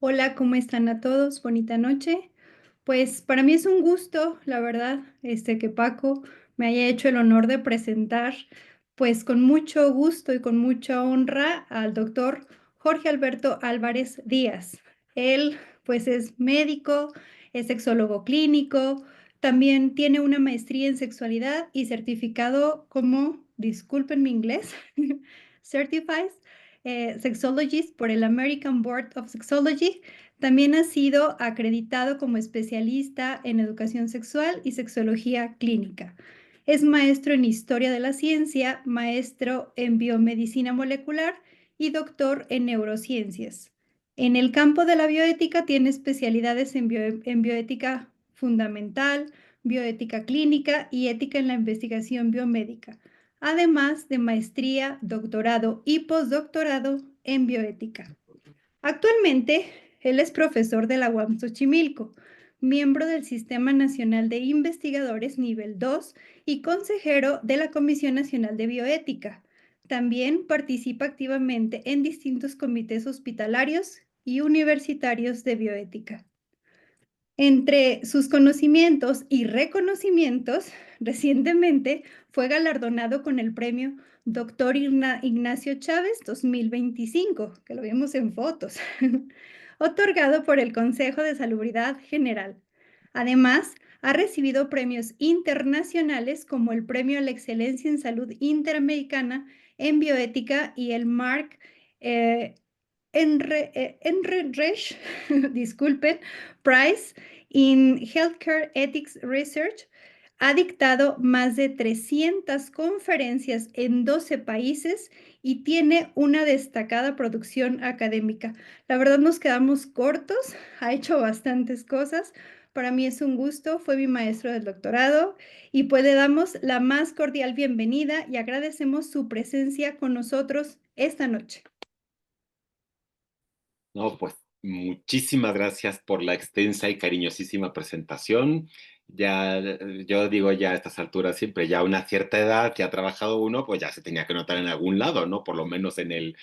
Hola, ¿cómo están a todos? Bonita noche. Pues para mí es un gusto, la verdad, que Paco me haya hecho el honor de presentar, pues con mucho gusto y con mucha honra al doctor Jorge Alberto Álvarez Díaz. Él, pues es médico, es sexólogo clínico, también tiene una maestría en sexualidad y certificado como, disculpen mi inglés, Certified Sexologist por el American Board of Sexology. También ha sido acreditado como especialista en educación sexual y sexología clínica. Es maestro en historia de la ciencia, maestro en biomedicina molecular y doctor en neurociencias. En el campo de la bioética tiene especialidades en bioética fundamental, bioética clínica y ética en la investigación biomédica, además de maestría, doctorado y postdoctorado en bioética. Actualmente, él es profesor de la UAM Xochimilco, miembro del Sistema Nacional de Investigadores Nivel 2 y consejero de la Comisión Nacional de Bioética. También participa activamente en distintos comités hospitalarios y universitarios de bioética. Entre sus conocimientos y reconocimientos, recientemente fue galardonado con el premio Doctor Ignacio Chávez 2025, que lo vimos en fotos, otorgado por el Consejo de Salubridad General. Además, ha recibido premios internacionales como el Premio a la Excelencia en Salud Interamericana en Bioética y el Mark eh, Enrich, disculpen, Prize in Healthcare Ethics Research. Ha dictado más de 300 conferencias en 12 países y tiene una destacada producción académica. La verdad nos quedamos cortos, ha hecho bastantes cosas. Para mí es un gusto, fue mi maestro del doctorado y pues le damos la más cordial bienvenida y agradecemos su presencia con nosotros esta noche. No, pues muchísimas gracias por la extensa y cariñosísima presentación. Ya, yo digo ya a estas alturas siempre, ya a una cierta edad que ha trabajado uno, pues ya se tenía que notar en algún lado, ¿no? Por lo menos en el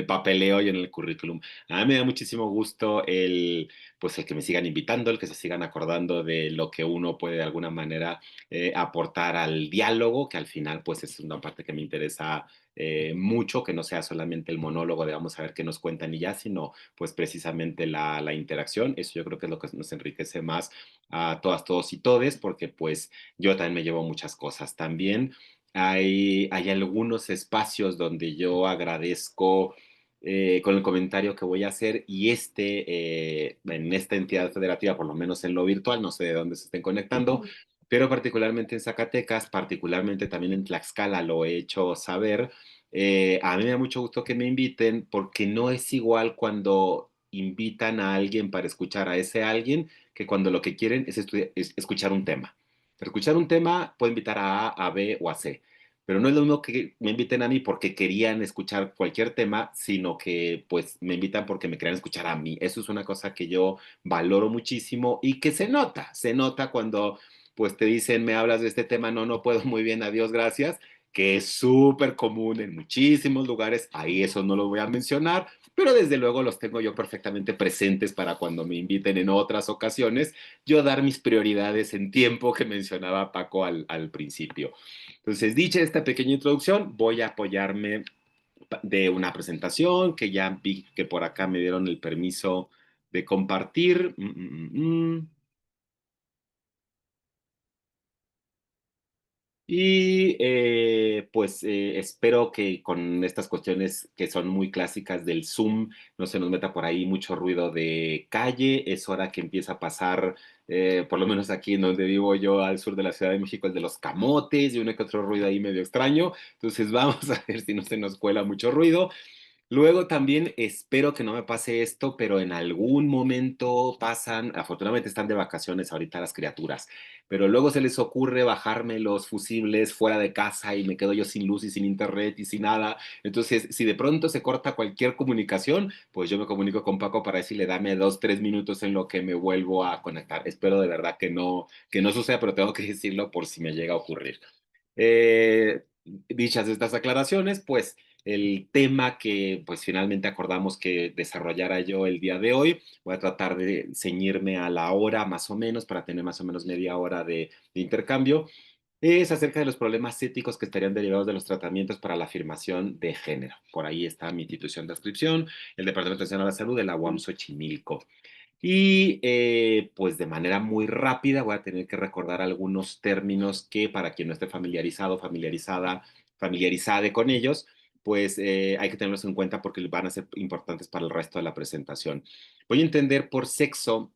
papeleo y en el currículum. A mí me da muchísimo gusto pues el que me sigan invitando, el que se sigan acordando de lo que uno puede de alguna manera aportar al diálogo, que al final pues es una parte que me interesa mucho, que no sea solamente el monólogo de vamos a ver qué nos cuentan y ya, sino pues precisamente la interacción. Eso yo creo que es lo que nos enriquece más a todas, todos y todes, porque pues yo también me llevo muchas cosas. También hay algunos espacios donde yo agradezco con el comentario que voy a hacer y en esta entidad federativa, por lo menos en lo virtual, no sé de dónde se estén conectando, pero particularmente en Zacatecas, particularmente también en Tlaxcala, lo he hecho saber. A mí me da mucho gusto que me inviten porque no es igual cuando invitan a alguien para escuchar a ese alguien que cuando lo que quieren es escuchar un tema. Para escuchar un tema puedo invitar a A, B o a C, pero no es lo mismo que me inviten a mí porque querían escuchar cualquier tema, sino que pues me invitan porque me querían escuchar a mí. Eso es una cosa que yo valoro muchísimo y que se nota cuando pues te dicen, me hablas de este tema, no, no puedo muy bien, adiós, gracias, que es súper común en muchísimos lugares, ahí eso no lo voy a mencionar, pero desde luego los tengo yo perfectamente presentes para cuando me inviten en otras ocasiones, yo dar mis prioridades en tiempo que mencionaba Paco al principio. Entonces, dicha esta pequeña introducción, voy a apoyarme de una presentación que ya vi que por acá me dieron el permiso de compartir. Y pues espero que con estas cuestiones que son muy clásicas del Zoom no se nos meta por ahí mucho ruido de calle. Es hora que empieza a pasar, por lo menos aquí en donde vivo yo, al sur de la Ciudad de México, el de los camotes y uno que otro ruido ahí medio extraño. Entonces vamos a ver si no se nos cuela mucho ruido. Luego también espero que no me pase esto, pero en algún momento pasan, afortunadamente están de vacaciones ahorita las criaturas, pero luego se les ocurre bajarme los fusibles fuera de casa y me quedo yo sin luz y sin internet y sin nada. Entonces, si de pronto se corta cualquier comunicación, pues yo me comunico con Paco para decirle, dame 2, 3 minutos en lo que me vuelvo a conectar. Espero de verdad que no suceda, pero tengo que decirlo por si me llega a ocurrir. Dichas estas aclaraciones, pues el tema que pues finalmente acordamos que desarrollara yo el día de hoy, voy a tratar de ceñirme a la hora más o menos para tener más o menos media hora de intercambio, es acerca de los problemas éticos que estarían derivados de los tratamientos para la afirmación de género. Por ahí está mi institución de adscripción, el Departamento Nacional de la Salud de la UAM Xochimilco. Y pues de manera muy rápida voy a tener que recordar algunos términos que para quien no esté familiarizado, familiarizada con ellos, pues hay que tenerlos en cuenta porque van a ser importantes para el resto de la presentación. Voy a entender por sexo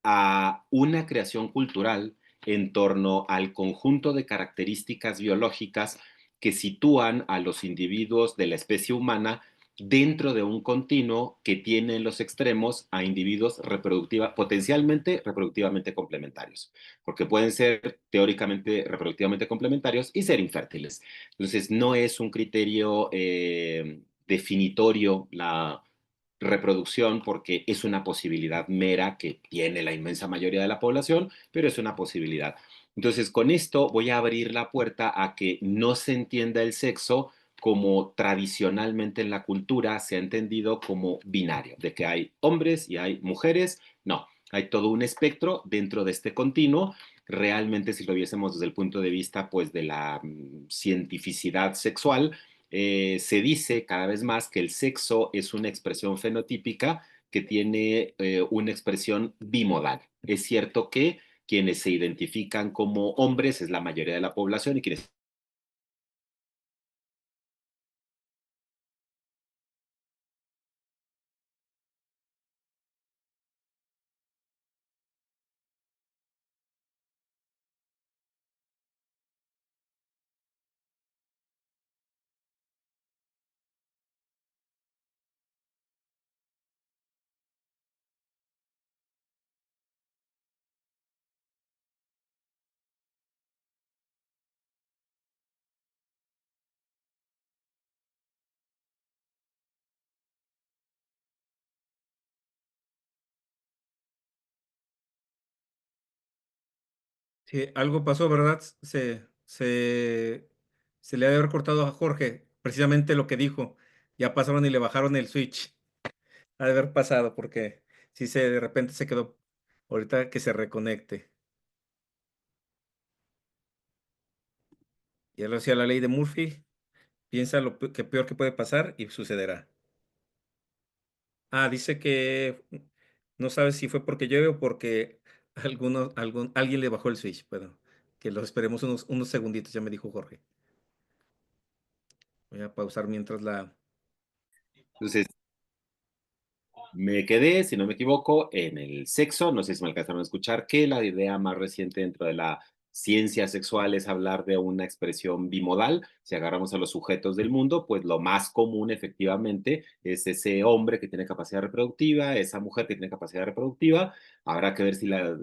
a una creación cultural en torno al conjunto de características biológicas que sitúan a los individuos de la especie humana dentro de un continuo que tiene en los extremos a individuos potencialmente reproductivamente complementarios, porque pueden ser teóricamente reproductivamente complementarios y ser infértiles. Entonces, no es un criterio definitorio la reproducción porque es una posibilidad mera que tiene la inmensa mayoría de la población, pero es una posibilidad. Entonces, con esto voy a abrir la puerta a que no se entienda el sexo como tradicionalmente en la cultura se ha entendido como binario, de que hay hombres y hay mujeres. No, hay todo un espectro dentro de este continuo. Realmente, si lo viésemos desde el punto de vista pues, de la cientificidad sexual, se dice cada vez más que el sexo es una expresión fenotípica que tiene una expresión bimodal. Es cierto que quienes se identifican como hombres es la mayoría de la población y quienes Sí, algo pasó, ¿verdad? Se le ha de haber cortado a Jorge, precisamente lo que dijo. Ya pasaron y le bajaron el switch. Ha de haber pasado porque sí de repente se quedó. Ahorita que se reconecte. Ya lo hacía la ley de Murphy. Piensa que peor que puede pasar y sucederá. Ah, dice que no sabe si fue porque llueve o porque alguien le bajó el switch. Bueno, que lo esperemos unos segunditos, ya me dijo Jorge. Voy a pausar mientras la... entonces me quedé, si no me equivoco, en el sexo. No sé si me alcanzaron a escuchar que la idea más reciente dentro de la ciencia sexual es hablar de una expresión bimodal. Si agarramos a los sujetos del mundo, pues lo más común efectivamente es ese hombre que tiene capacidad reproductiva, esa mujer que tiene capacidad reproductiva. Habrá que ver si la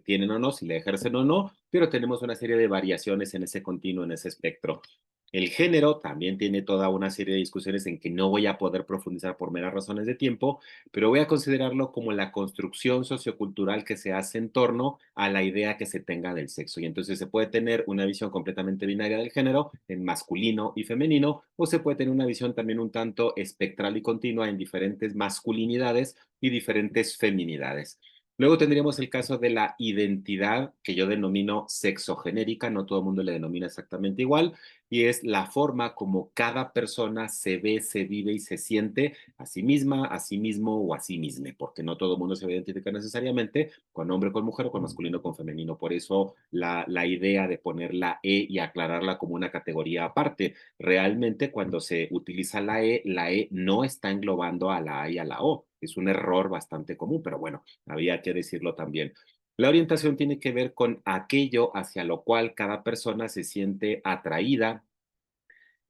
tienen o no, si la ejercen o no, pero tenemos una serie de variaciones en ese continuo, en ese espectro. El género también tiene toda una serie de discusiones en que no voy a poder profundizar por meras razones de tiempo, pero voy a considerarlo como la construcción sociocultural que se hace en torno a la idea que se tenga del sexo. Y entonces se puede tener una visión completamente binaria del género, en masculino y femenino, o se puede tener una visión también un tanto espectral y continua en diferentes masculinidades y diferentes feminidades. Luego tendríamos el caso de la identidad, que yo denomino sexogenérica, no todo el mundo le denomina exactamente igual, y es la forma como cada persona se ve, se vive y se siente a sí misma, a sí mismo o a sí misma, porque no todo el mundo se va a identificar necesariamente con hombre, con mujer o con masculino, con femenino. Por eso la idea de poner la E y aclararla como una categoría aparte. Realmente cuando se utiliza la E no está englobando a la A y a la O. Es un error bastante común, pero bueno, había que decirlo también. La orientación tiene que ver con aquello hacia lo cual cada persona se siente atraída,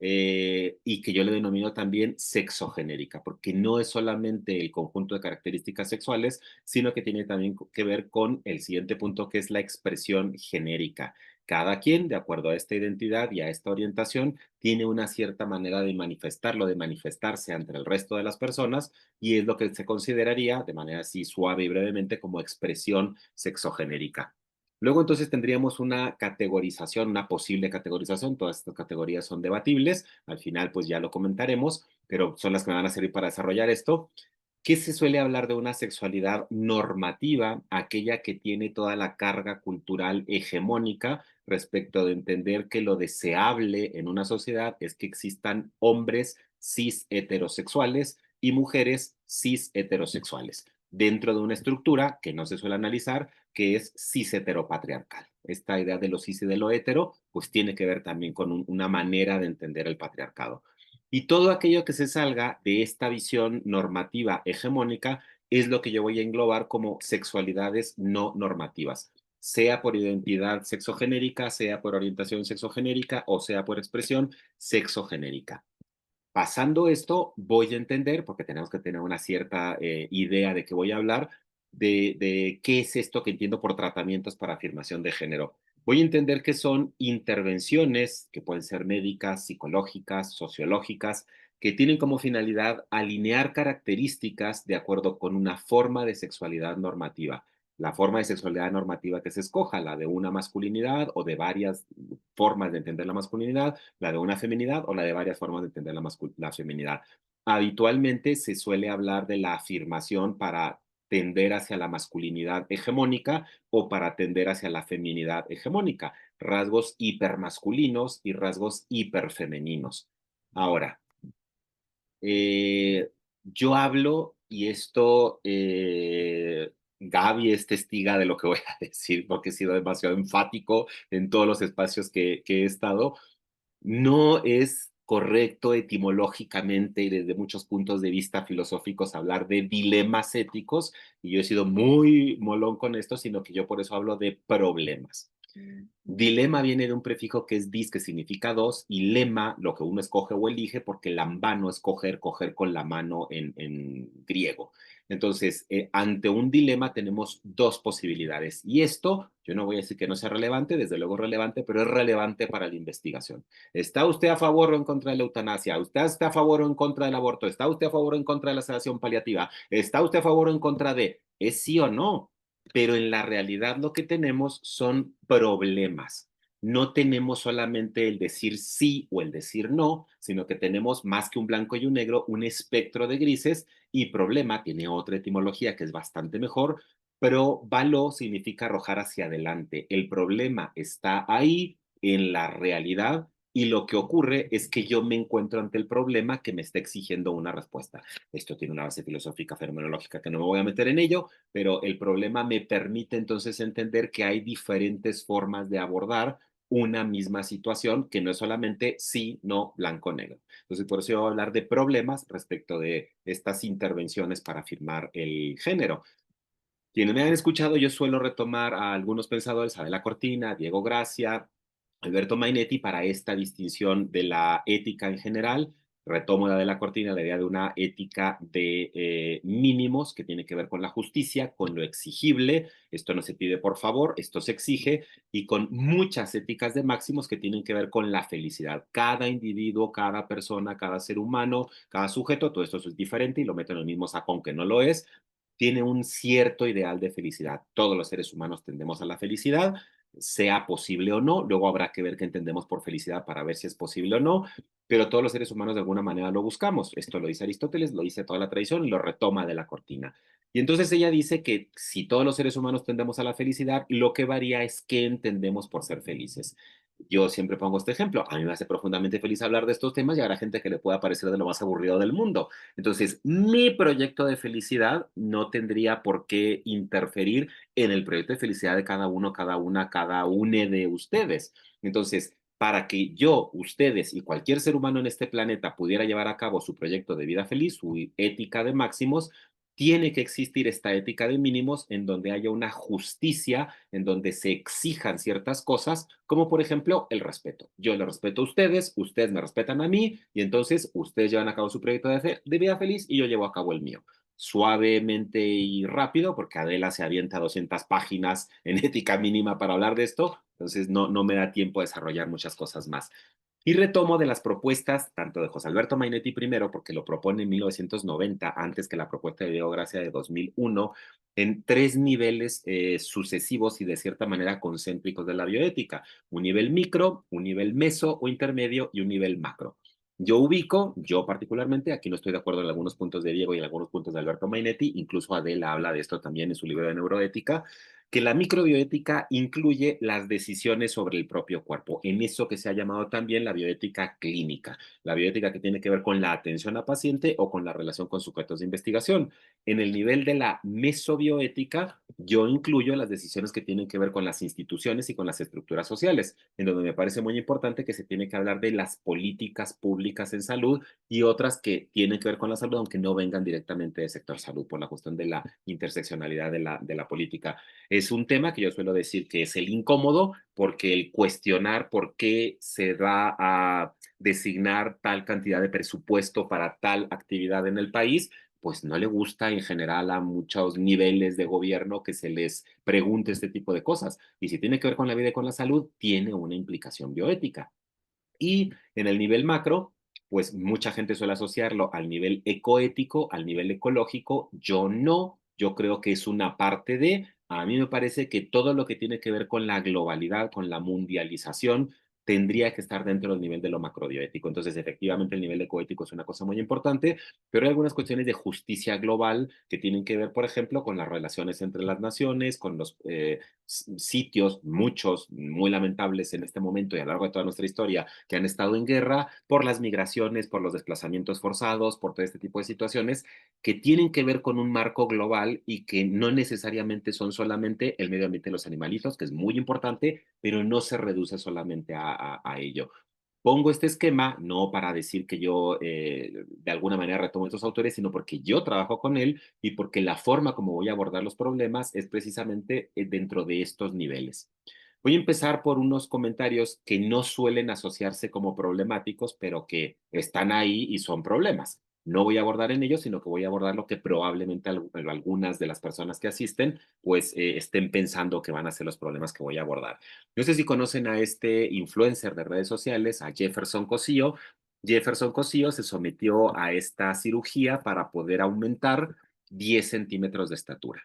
y que yo le denomino también sexogenérica, porque no es solamente el conjunto de características sexuales, sino que tiene también que ver con el siguiente punto, que es la expresión genérica. Cada quien, de acuerdo a esta identidad y a esta orientación, tiene una cierta manera de manifestarlo, de manifestarse ante el resto de las personas, y es lo que se consideraría, de manera así suave y brevemente, como expresión sexogenérica. Luego entonces tendríamos una categorización, una posible categorización, todas estas categorías son debatibles, al final pues ya lo comentaremos, pero son las que me van a servir para desarrollar esto. ¿Qué se suele hablar de una sexualidad normativa? Aquella que tiene toda la carga cultural hegemónica respecto de entender que lo deseable en una sociedad es que existan hombres cis heterosexuales y mujeres cis heterosexuales dentro de una estructura que no se suele analizar, que es cis heteropatriarcal. Esta idea de lo cis y de lo hetero, pues tiene que ver también con una manera de entender el patriarcado. Y todo aquello que se salga de esta visión normativa hegemónica es lo que yo voy a englobar como sexualidades no normativas, sea por identidad sexogenérica, sea por orientación sexogenérica o sea por expresión sexogenérica. Pasando esto, voy a entender, porque tenemos que tener una cierta idea de qué voy a hablar, de qué es esto que entiendo por tratamientos para afirmación de género. Voy a entender que son intervenciones que pueden ser médicas, psicológicas, sociológicas, que tienen como finalidad alinear características de acuerdo con una forma de sexualidad normativa. La forma de sexualidad normativa que se escoja, la de una masculinidad o de varias formas de entender la masculinidad, la de una feminidad o la de varias formas de entender la feminidad. Habitualmente se suele hablar de la afirmación para tender hacia la masculinidad hegemónica o para tender hacia la feminidad hegemónica, rasgos hipermasculinos y rasgos hiperfemeninos. Ahora, yo hablo y esto, Gaby es testiga de lo que voy a decir porque he sido demasiado enfático en todos los espacios que he estado. No es correcto etimológicamente y desde muchos puntos de vista filosóficos hablar de dilemas éticos, y yo he sido muy molón con esto, sino que yo por eso hablo de problemas. Dilema viene de un prefijo que es dis, que significa dos, y lema, lo que uno escoge o elige, porque lambano es coger, coger con la mano en griego. Entonces, ante un dilema tenemos dos posibilidades. Y esto, yo no voy a decir que no sea relevante, desde luego es relevante, pero es relevante para la investigación. ¿Está usted a favor o en contra de la eutanasia? ¿Usted está a favor o en contra del aborto? ¿Está usted a favor o en contra de la sedación paliativa? ¿Está usted a favor o en contra de? ¿Es sí o no? Pero en la realidad lo que tenemos son problemas. No tenemos solamente el decir sí o el decir no, sino que tenemos más que un blanco y un negro, un espectro de grises, y problema tiene otra etimología que es bastante mejor, pero valo significa arrojar hacia adelante. El problema está ahí en la realidad y lo que ocurre es que yo me encuentro ante el problema que me está exigiendo una respuesta. Esto tiene una base filosófica, fenomenológica, que no me voy a meter en ello, pero el problema me permite entonces entender que hay diferentes formas de abordar una misma situación que no es solamente sí, no, blanco, negro. Entonces, por eso yo voy a hablar de problemas respecto de estas intervenciones para afirmar el género. Quienes me han escuchado, yo suelo retomar a algunos pensadores, Adela Cortina, Diego Gracia, Alberto Mainetti, para esta distinción de la ética en general. Retomo de la Cortina la idea de una ética de mínimos que tiene que ver con la justicia, con lo exigible. Esto no se pide por favor, esto se exige, y con muchas éticas de máximos que tienen que ver con la felicidad. Cada individuo, cada persona, cada ser humano, cada sujeto, todo esto es diferente y lo meto en el mismo saco aunque no lo es, tiene un cierto ideal de felicidad. Todos los seres humanos tendemos a la felicidad, sea posible o no. Luego habrá que ver qué entendemos por felicidad para ver si es posible o no, pero todos los seres humanos de alguna manera lo buscamos. Esto lo dice Aristóteles, lo dice toda la tradición y lo retoma de la Cortina. Y entonces ella dice que si todos los seres humanos tendemos a la felicidad, lo que varía es qué entendemos por ser felices. Yo siempre pongo este ejemplo. A mí me hace profundamente feliz hablar de estos temas y habrá gente que le pueda parecer de lo más aburrido del mundo. Entonces, mi proyecto de felicidad no tendría por qué interferir en el proyecto de felicidad de cada uno, cada una, cada une de ustedes. Entonces, para que yo, ustedes y cualquier ser humano en este planeta pudiera llevar a cabo su proyecto de vida feliz, su ética de máximos, tiene que existir esta ética de mínimos en donde haya una justicia, en donde se exijan ciertas cosas, como por ejemplo el respeto. Yo le respeto a ustedes me respetan a mí, y entonces ustedes llevan a cabo su proyecto de vida feliz y yo llevo a cabo el mío. Suavemente y rápido, porque Adela se avienta 200 páginas en ética mínima para hablar de esto, entonces no me da tiempo a desarrollar muchas cosas más. Y retomo de las propuestas, tanto de José Alberto Mainetti primero, porque lo propone en 1990, antes que la propuesta de Diego Gracia de 2001, en 3 niveles sucesivos y de cierta manera concéntricos de la bioética. Un nivel micro, un nivel meso o intermedio y un nivel macro. Yo particularmente, aquí no estoy de acuerdo en algunos puntos de Diego y en algunos puntos de Alberto Mainetti, incluso Adela habla de esto también en su libro de neuroética, que la microbioética incluye las decisiones sobre el propio cuerpo, en eso que se ha llamado también la bioética clínica, la bioética que tiene que ver con la atención a paciente o con la relación con sujetos de investigación. En el nivel de la mesobioética, yo incluyo las decisiones que tienen que ver con las instituciones y con las estructuras sociales, en donde me parece muy importante que se tiene que hablar de las políticas públicas en salud y otras que tienen que ver con la salud, aunque no vengan directamente del sector salud, por la cuestión de la interseccionalidad de la política. Es un tema que yo suelo decir que es el incómodo, porque el cuestionar por qué se va a designar tal cantidad de presupuesto para tal actividad en el país, pues no le gusta en general a muchos niveles de gobierno que se les pregunte este tipo de cosas. Y si tiene que ver con la vida y con la salud, tiene una implicación bioética. Y en el nivel macro, pues mucha gente suele asociarlo al nivel ecoético, al nivel ecológico. Yo no, yo creo que es una parte de, a mí me parece que todo lo que tiene que ver con la globalidad, con la mundialización, tendría que estar dentro del nivel de lo macrobioético. Entonces, efectivamente, el nivel ecoético es una cosa muy importante, pero hay algunas cuestiones de justicia global que tienen que ver, por ejemplo, con las relaciones entre las naciones, con los sitios, muchos, muy lamentables en este momento y a lo largo de toda nuestra historia, que han estado en guerra por las migraciones, por los desplazamientos forzados, por todo este tipo de situaciones que tienen que ver con un marco global y que no necesariamente son solamente el medio ambiente y los animalitos, que es muy importante, pero no se reduce solamente a ello. Pongo este esquema no para decir que yo de alguna manera retomo estos autores, sino porque yo trabajo con él y porque la forma como voy a abordar los problemas es precisamente dentro de estos niveles. Voy a empezar por unos comentarios que no suelen asociarse como problemáticos, pero que están ahí y son problemas. No voy a abordar en ellos, sino que voy a abordar lo que probablemente algunas de las personas que asisten pues estén pensando que van a ser los problemas que voy a abordar. No sé si conocen a este influencer de redes sociales, a Jefferson Cosío. Jefferson Cosío se sometió a esta cirugía para poder aumentar 10 centímetros de estatura.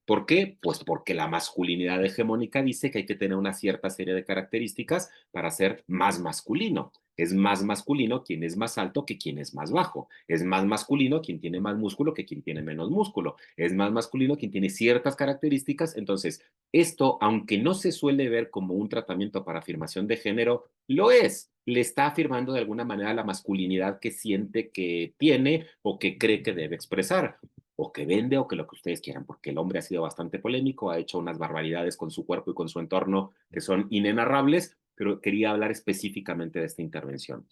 ¿Por qué? Pues porque la masculinidad hegemónica dice que hay que tener una cierta serie de características para ser más masculino. Es más masculino quien es más alto que quien es más bajo. Es más masculino quien tiene más músculo que quien tiene menos músculo. Es más masculino quien tiene ciertas características. Entonces, esto, aunque no se suele ver como un tratamiento para afirmación de género, lo es. Le está afirmando de alguna manera la masculinidad que siente que tiene o que cree que debe expresar o que vende o que lo que ustedes quieran, porque el hombre ha sido bastante polémico, ha hecho unas barbaridades con su cuerpo y con su entorno que son inenarrables, pero quería hablar específicamente de esta intervención.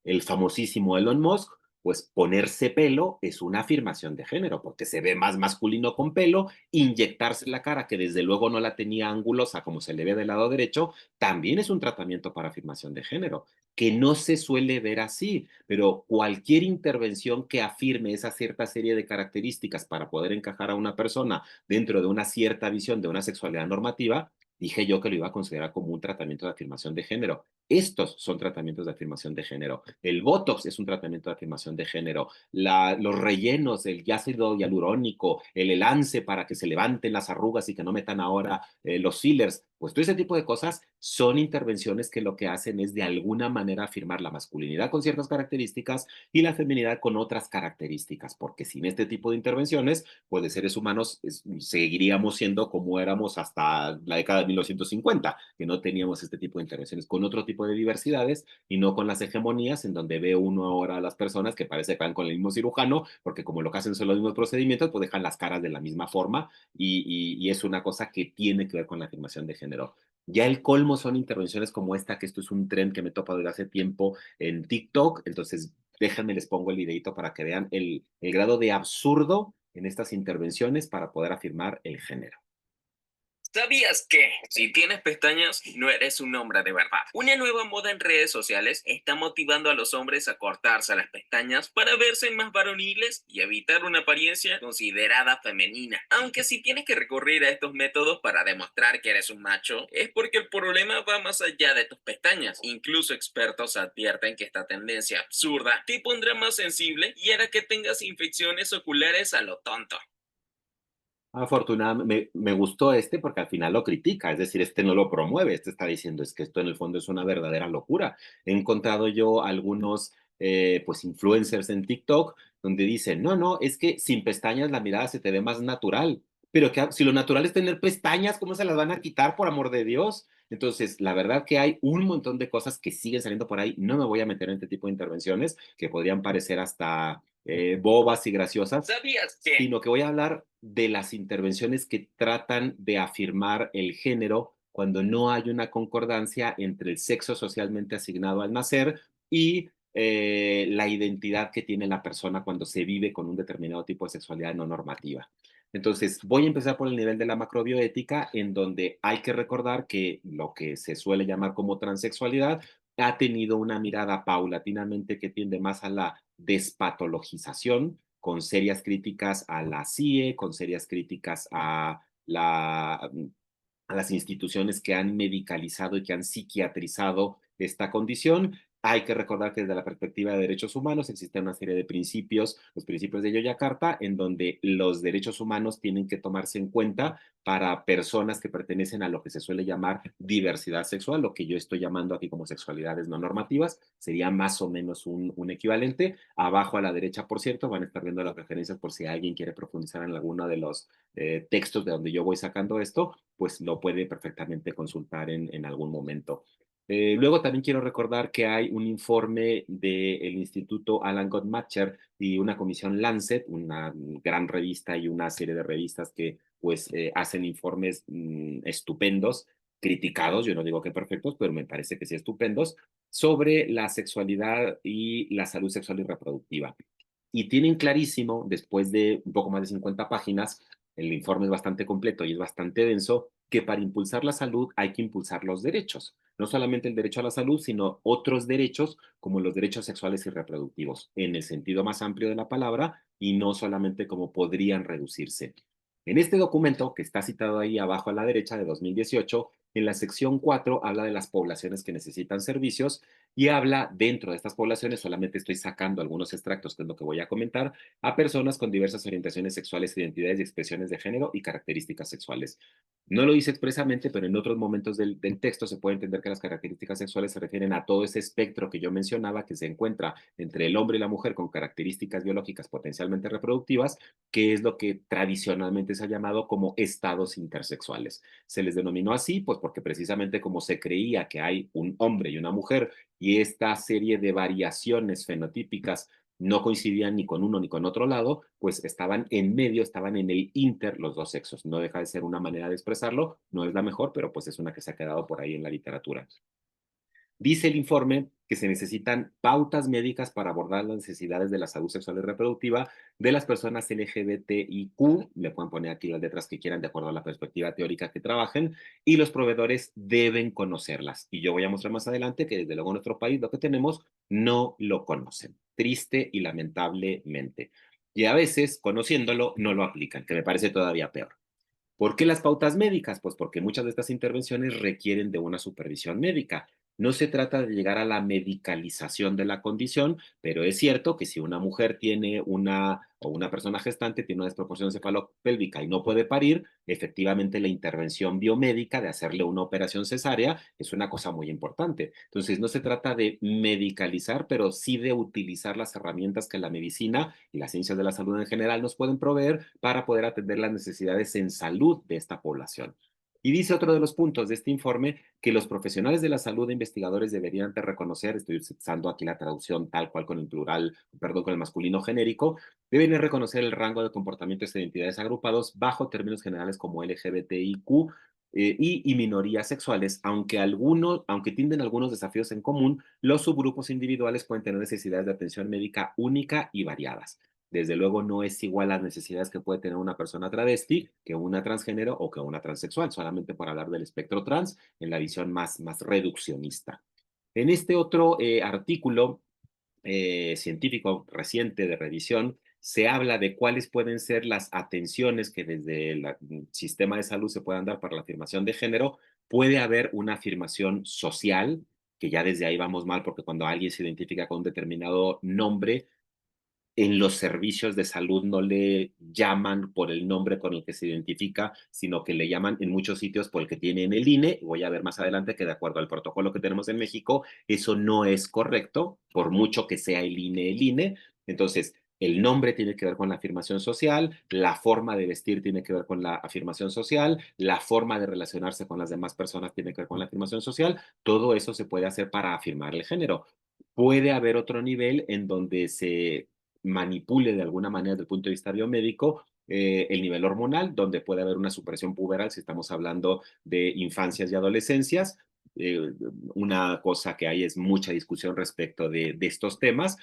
El famosísimo Elon Musk, pues ponerse pelo es una afirmación de género, porque se ve más masculino con pelo, inyectarse la cara, que desde luego no la tenía angulosa como se le ve del lado derecho, también es un tratamiento para afirmación de género, que no se suele ver así, pero cualquier intervención que afirme esa cierta serie de características para poder encajar a una persona dentro de una cierta visión de una sexualidad normativa, dije yo que lo iba a considerar como un tratamiento de afirmación de género. Estos son tratamientos de afirmación de género. El Botox es un tratamiento de afirmación de género. Los rellenos, el ácido hialurónico, el elance para que se levanten las arrugas y que no metan ahora los fillers, pues todo ese tipo de cosas son intervenciones que lo que hacen es de alguna manera afirmar la masculinidad con ciertas características y la feminidad con otras características, porque sin este tipo de intervenciones, pues de seres humanos seguiríamos siendo como éramos hasta la década de 1950, que no teníamos este tipo de intervenciones con otro tipo de diversidades y no con las hegemonías en donde ve uno ahora a las personas que parece que van con el mismo cirujano, porque como lo que hacen son los mismos procedimientos, pues dejan las caras de la misma forma y es una cosa que tiene que ver con la afirmación de género. Ya el colmo son intervenciones como esta, que esto es un trend que me topa desde hace tiempo en TikTok, entonces déjenme les pongo el videito para que vean el grado de absurdo en estas intervenciones para poder afirmar el género. ¿Sabías que si tienes pestañas, no eres un hombre de verdad? Una nueva moda en redes sociales está motivando a los hombres a cortarse las pestañas para verse más varoniles y evitar una apariencia considerada femenina. Aunque si tienes que recurrir a estos métodos para demostrar que eres un macho, es porque el problema va más allá de tus pestañas. Incluso expertos advierten que esta tendencia absurda te pondrá más sensible y hará que tengas infecciones oculares a lo tonto. Afortunadamente, me gustó este porque al final lo critica, es decir, este no lo promueve, este está diciendo es que esto en el fondo es una verdadera locura. He encontrado yo algunos pues influencers en TikTok donde dicen, no, no, es que sin pestañas la mirada se te ve más natural, pero que si lo natural es tener pestañas, ¿cómo se las van a quitar por amor de Dios? Entonces, la verdad que hay un montón de cosas que siguen saliendo por ahí. No me voy a meter en este tipo de intervenciones que podrían parecer hasta bobas y graciosas, ¿Sabías que? sino que voy a hablar de las intervenciones que tratan de afirmar el género cuando no hay una concordancia entre el sexo socialmente asignado al nacer y la identidad que tiene la persona cuando se vive con un determinado tipo de sexualidad no normativa. Entonces, voy a empezar por el nivel de la macrobioética, en donde hay que recordar que lo que se suele llamar como transexualidad ha tenido una mirada paulatinamente que tiende más a la despatologización, con serias críticas a la CIE, con serias críticas a las instituciones que han medicalizado y que han psiquiatrizado esta condición. Hay que recordar que desde la perspectiva de derechos humanos existe una serie de principios, los principios de Yogyakarta, en donde los derechos humanos tienen que tomarse en cuenta para personas que pertenecen a lo que se suele llamar diversidad sexual, lo que yo estoy llamando aquí como sexualidades no normativas, sería más o menos un equivalente. Abajo a la derecha, por cierto, van a estar viendo las referencias por si alguien quiere profundizar en alguno de los textos de donde yo voy sacando esto, pues lo puede perfectamente consultar en algún momento. Luego también quiero recordar que hay un informe del Instituto Alan Guttmacher y una comisión Lancet, una gran revista y una serie de revistas que pues hacen informes estupendos, criticados, yo no digo que perfectos, pero me parece que sí estupendos, sobre la sexualidad y la salud sexual y reproductiva. Y tienen clarísimo, después de un poco más de 50 páginas, el informe es bastante completo y es bastante denso, que para impulsar la salud hay que impulsar los derechos. No solamente el derecho a la salud, sino otros derechos como los derechos sexuales y reproductivos, en el sentido más amplio de la palabra y no solamente como podrían reducirse. En este documento, que está citado ahí abajo a la derecha de 2018, en la sección 4 habla de las poblaciones que necesitan servicios y habla dentro de estas poblaciones, solamente estoy sacando algunos extractos, que es lo que voy a comentar, a personas con diversas orientaciones sexuales, identidades y expresiones de género y características sexuales. No lo dice expresamente, pero en otros momentos del texto se puede entender que las características sexuales se refieren a todo ese espectro que yo mencionaba, que se encuentra entre el hombre y la mujer con características biológicas potencialmente reproductivas, que es lo que tradicionalmente se ha llamado como estados intersexuales. Se les denominó así, pues porque precisamente como se creía que hay un hombre y una mujer y esta serie de variaciones fenotípicas no coincidían ni con uno ni con otro lado, pues estaban en medio, estaban en el inter los dos sexos. No deja de ser una manera de expresarlo, no es la mejor, pero pues es una que se ha quedado por ahí en la literatura. Dice el informe que se necesitan pautas médicas para abordar las necesidades de la salud sexual y reproductiva de las personas LGBTIQ, le pueden poner aquí las letras que quieran de acuerdo a la perspectiva teórica que trabajen, y los proveedores deben conocerlas. Y yo voy a mostrar más adelante que desde luego en nuestro país lo que tenemos no lo conocen, triste y lamentablemente. Y a veces, conociéndolo, no lo aplican, que me parece todavía peor. ¿Por qué las pautas médicas? Pues porque muchas de estas intervenciones requieren de una supervisión médica. No se trata de llegar a la medicalización de la condición, pero es cierto que si una mujer tiene una persona gestante tiene una desproporción cefalopélvica y no puede parir, efectivamente la intervención biomédica de hacerle una operación cesárea es una cosa muy importante. Entonces, no se trata de medicalizar, pero sí de utilizar las herramientas que la medicina y las ciencias de la salud en general nos pueden proveer para poder atender las necesidades en salud de esta población. Y dice otro de los puntos de este informe que los profesionales de la salud e investigadores deberían de reconocer, estoy usando aquí la traducción tal cual con el plural, perdón, con el masculino genérico, deben de reconocer el rango de comportamientos e identidades agrupados bajo términos generales como LGBTIQ y minorías sexuales, aunque tienen algunos desafíos en común, los subgrupos individuales pueden tener necesidades de atención médica única y variadas. Desde luego no es igual las necesidades que puede tener una persona travesti que una transgénero o que una transexual, solamente por hablar del espectro trans en la visión más reduccionista. En este otro artículo científico reciente de revisión, se habla de cuáles pueden ser las atenciones que desde el sistema de salud se puedan dar para la afirmación de género. Puede haber una afirmación social, que ya desde ahí vamos mal, porque cuando alguien se identifica con un determinado nombre, en los servicios de salud no le llaman por el nombre con el que se identifica, sino que le llaman en muchos sitios por el que tiene en el INE. Voy a ver más adelante que de acuerdo al protocolo que tenemos en México, eso no es correcto, por mucho que sea el INE, el INE. Entonces, el nombre tiene que ver con la afirmación social, la forma de vestir tiene que ver con la afirmación social, la forma de relacionarse con las demás personas tiene que ver con la afirmación social. Todo eso se puede hacer para afirmar el género. Puede haber otro nivel en donde se manipule de alguna manera desde el punto de vista biomédico el nivel hormonal, donde puede haber una supresión puberal si estamos hablando de infancias y adolescencias. Una cosa que hay es mucha discusión respecto de estos temas,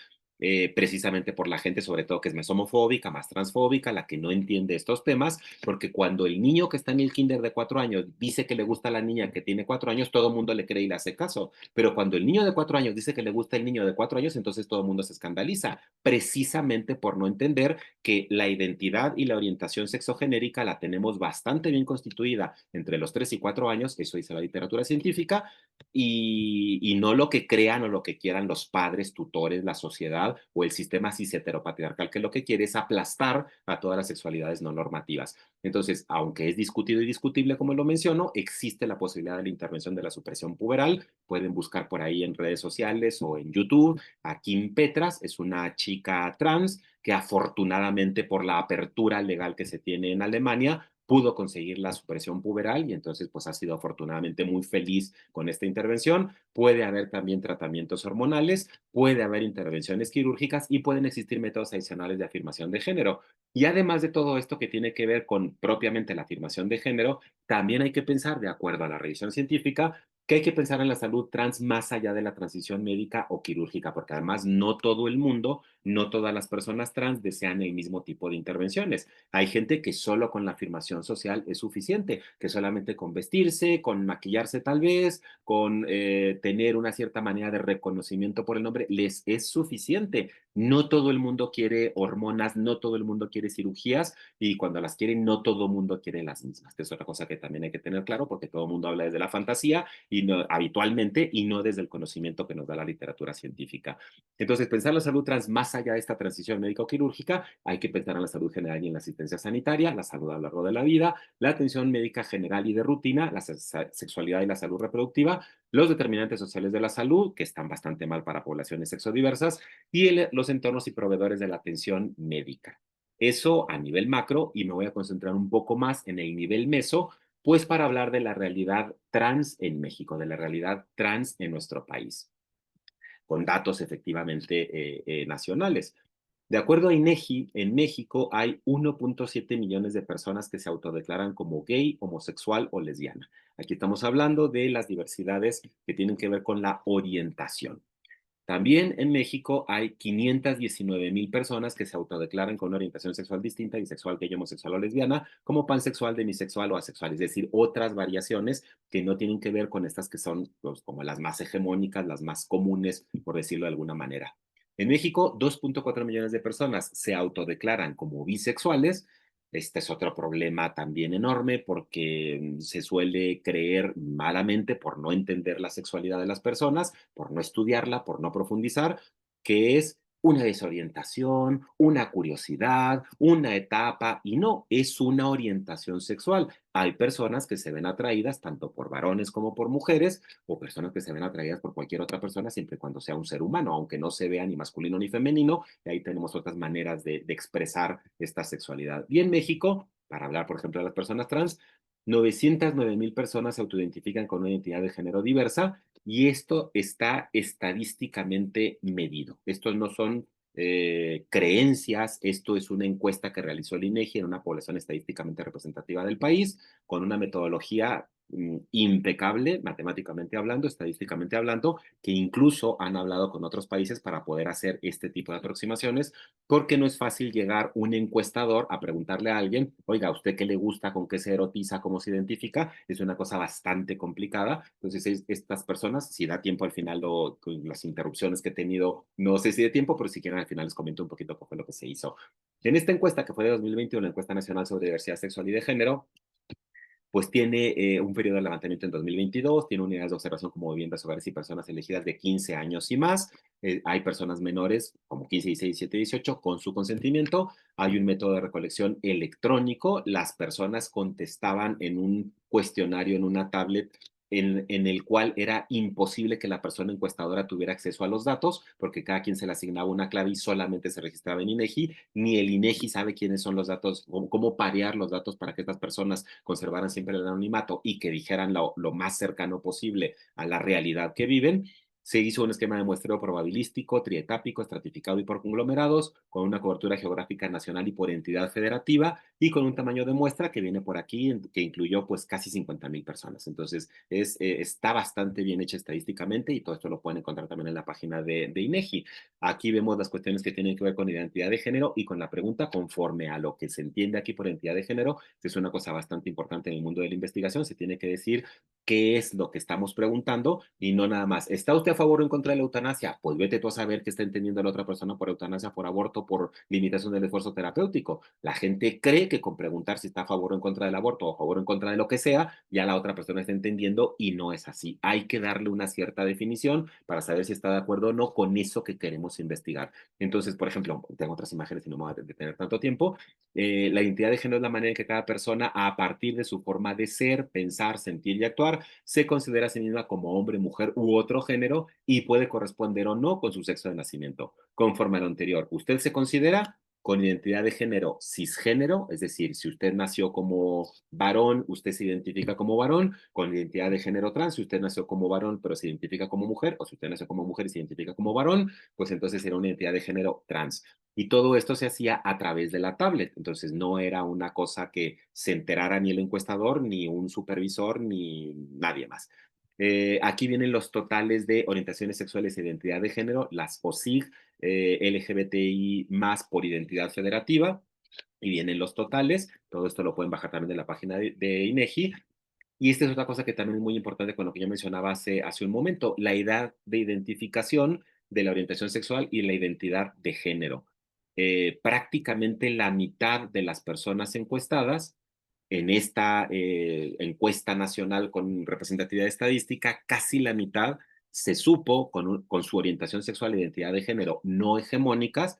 precisamente por la gente, sobre todo que es más homofóbica, más transfóbica, la que no entiende estos temas, porque cuando el niño que está en el kinder de 4 años dice que le gusta a la niña que tiene 4 años, todo el mundo le cree y le hace caso. Pero cuando el niño de 4 años dice que le gusta el niño de 4 años, entonces todo el mundo se escandaliza, precisamente por no entender que la identidad y la orientación sexogenérica la tenemos bastante bien constituida entre los 3 y 4 años, eso dice la literatura científica, y no lo que crean o lo que quieran los padres, tutores, la sociedad o el sistema cis heteropatriarcal, que lo que quiere es aplastar a todas las sexualidades no normativas. Entonces, aunque es discutido y discutible, como lo menciono, existe la posibilidad de la intervención de la supresión puberal. Pueden buscar por ahí en redes sociales o en YouTube a Kim Petras, es una chica trans que afortunadamente por la apertura legal que se tiene en Alemania, pudo conseguir la supresión puberal y entonces pues ha sido afortunadamente muy feliz con esta intervención. Puede haber también tratamientos hormonales, puede haber intervenciones quirúrgicas y pueden existir métodos adicionales de afirmación de género. Y además de todo esto que tiene que ver con propiamente la afirmación de género, también hay que pensar, de acuerdo a la revisión científica, que hay que pensar en la salud trans más allá de la transición médica o quirúrgica, porque además no todo el mundo, no todas las personas trans desean el mismo tipo de intervenciones. Hay gente que solo con la afirmación social es suficiente, que solamente con vestirse, con maquillarse tal vez, con tener una cierta manera de reconocimiento por el nombre, les es suficiente. No todo el mundo quiere hormonas, no todo el mundo quiere cirugías y cuando las quieren, no todo el mundo quiere las mismas. Es otra cosa que también hay que tener claro porque todo el mundo habla desde la fantasía y no, habitualmente y no desde el conocimiento que nos da la literatura científica. Entonces, pensar la salud trans más allá de esta transición médico-quirúrgica, hay que pensar en la salud general y en la asistencia sanitaria, la salud a lo largo de la vida, la atención médica general y de rutina, la sexualidad y la salud reproductiva, los determinantes sociales de la salud, que están bastante mal para poblaciones sexodiversas, y los entornos y proveedores de la atención médica. Eso a nivel macro, y me voy a concentrar un poco más en el nivel meso, pues para hablar de la realidad trans en México, de la realidad trans en nuestro país, con datos efectivamente nacionales. De acuerdo a INEGI, en México hay 1.7 millones de personas que se autodeclaran como gay, homosexual o lesbiana. Aquí estamos hablando de las diversidades que tienen que ver con la orientación. También en México hay 519,000 personas que se autodeclaran con una orientación sexual distinta, bisexual, gay, homosexual o lesbiana, como pansexual, demisexual o asexual, es decir, otras variaciones que no tienen que ver con estas que son pues, como las más hegemónicas, las más comunes, por decirlo de alguna manera. En México, 2.4 millones de personas se autodeclaran como bisexuales. Este es otro problema también enorme porque se suele creer malamente por no entender la sexualidad de las personas, por no estudiarla, por no profundizar, que es una desorientación, una curiosidad, una etapa, y no, es una orientación sexual. Hay personas que se ven atraídas tanto por varones como por mujeres, o personas que se ven atraídas por cualquier otra persona, siempre y cuando sea un ser humano, aunque no se vea ni masculino ni femenino, y ahí tenemos otras maneras de expresar esta sexualidad. Y en México, para hablar, por ejemplo, de las personas trans, 909,000 personas se autoidentifican con una identidad de género diversa y esto está estadísticamente medido. Estos no son creencias, esto es una encuesta que realizó el INEGI en una población estadísticamente representativa del país, con una metodología impecable, matemáticamente hablando, estadísticamente hablando, que incluso han hablado con otros países para poder hacer este tipo de aproximaciones, porque no es fácil llegar un encuestador a preguntarle a alguien, oiga, ¿a usted qué le gusta, con qué se erotiza, cómo se identifica? Es una cosa bastante complicada. Entonces, estas personas, si da tiempo al final, con las interrupciones que he tenido, no sé si de tiempo, pero si quieren al final les comento un poquito qué fue lo que se hizo. En esta encuesta, que fue de 2021, la encuesta nacional sobre diversidad sexual y de género, pues tiene un periodo de levantamiento en 2022, tiene unidades de observación como viviendas, hogares y personas elegidas de 15 años y más. Hay personas menores, como 15, 16, 17, 18, con su consentimiento. Hay un método de recolección electrónico. Las personas contestaban en un cuestionario, en una tablet, en el cual era imposible que la persona encuestadora tuviera acceso a los datos, porque cada quien se le asignaba una clave y solamente se registraba en INEGI. Ni el INEGI sabe quiénes son los datos, cómo parear los datos para que estas personas conservaran siempre el anonimato y que dijeran lo más cercano posible a la realidad que viven. Se hizo un esquema de muestreo probabilístico, trietápico, estratificado y por conglomerados, con una cobertura geográfica nacional y por entidad federativa, y con un tamaño de muestra que viene por aquí, que incluyó pues casi 50,000 personas. Entonces, está bastante bien hecha estadísticamente, y todo esto lo pueden encontrar también en la página de INEGI. Aquí vemos las cuestiones que tienen que ver con identidad de género y con la pregunta conforme a lo que se entiende aquí por identidad de género, que es una cosa bastante importante en el mundo de la investigación. Se tiene que decir qué es lo que estamos preguntando y no nada más. ¿Está usted a favor o en contra de la eutanasia? Pues vete tú a saber qué está entendiendo la otra persona por eutanasia, por aborto, por limitación del esfuerzo terapéutico. La gente cree que con preguntar si está a favor o en contra del aborto o a favor o en contra de lo que sea, ya la otra persona está entendiendo, y no es así. Hay que darle una cierta definición para saber si está de acuerdo o no con eso que queremos investigar. Entonces, por ejemplo, tengo otras imágenes y no me voy a detener tanto tiempo. La identidad de género es la manera en que cada persona, a partir de su forma de ser, pensar, sentir y actuar, se considera a sí misma como hombre, mujer u otro género, y puede corresponder o no con su sexo de nacimiento. Conforme a lo anterior, usted se considera con identidad de género cisgénero, es decir, si usted nació como varón, usted se identifica como varón. Con identidad de género trans, si usted nació como varón pero se identifica como mujer, o si usted nació como mujer y se identifica como varón, pues entonces era una identidad de género trans. Y todo esto se hacía a través de la tablet. Entonces no era una cosa que se enterara ni el encuestador, ni un supervisor, ni nadie más. Aquí vienen los totales de orientaciones sexuales e identidad de género, las OSIG, LGBTI más por identidad federativa, y vienen los totales. Todo esto lo pueden bajar también de la página de INEGI. Y esta es otra cosa que también es muy importante con lo que yo mencionaba hace un momento, la edad de identificación de la orientación sexual y la identidad de género. Prácticamente la mitad de las personas encuestadas en esta encuesta nacional con representatividad estadística, casi la mitad se supo con su orientación sexual e identidad de género no hegemónicas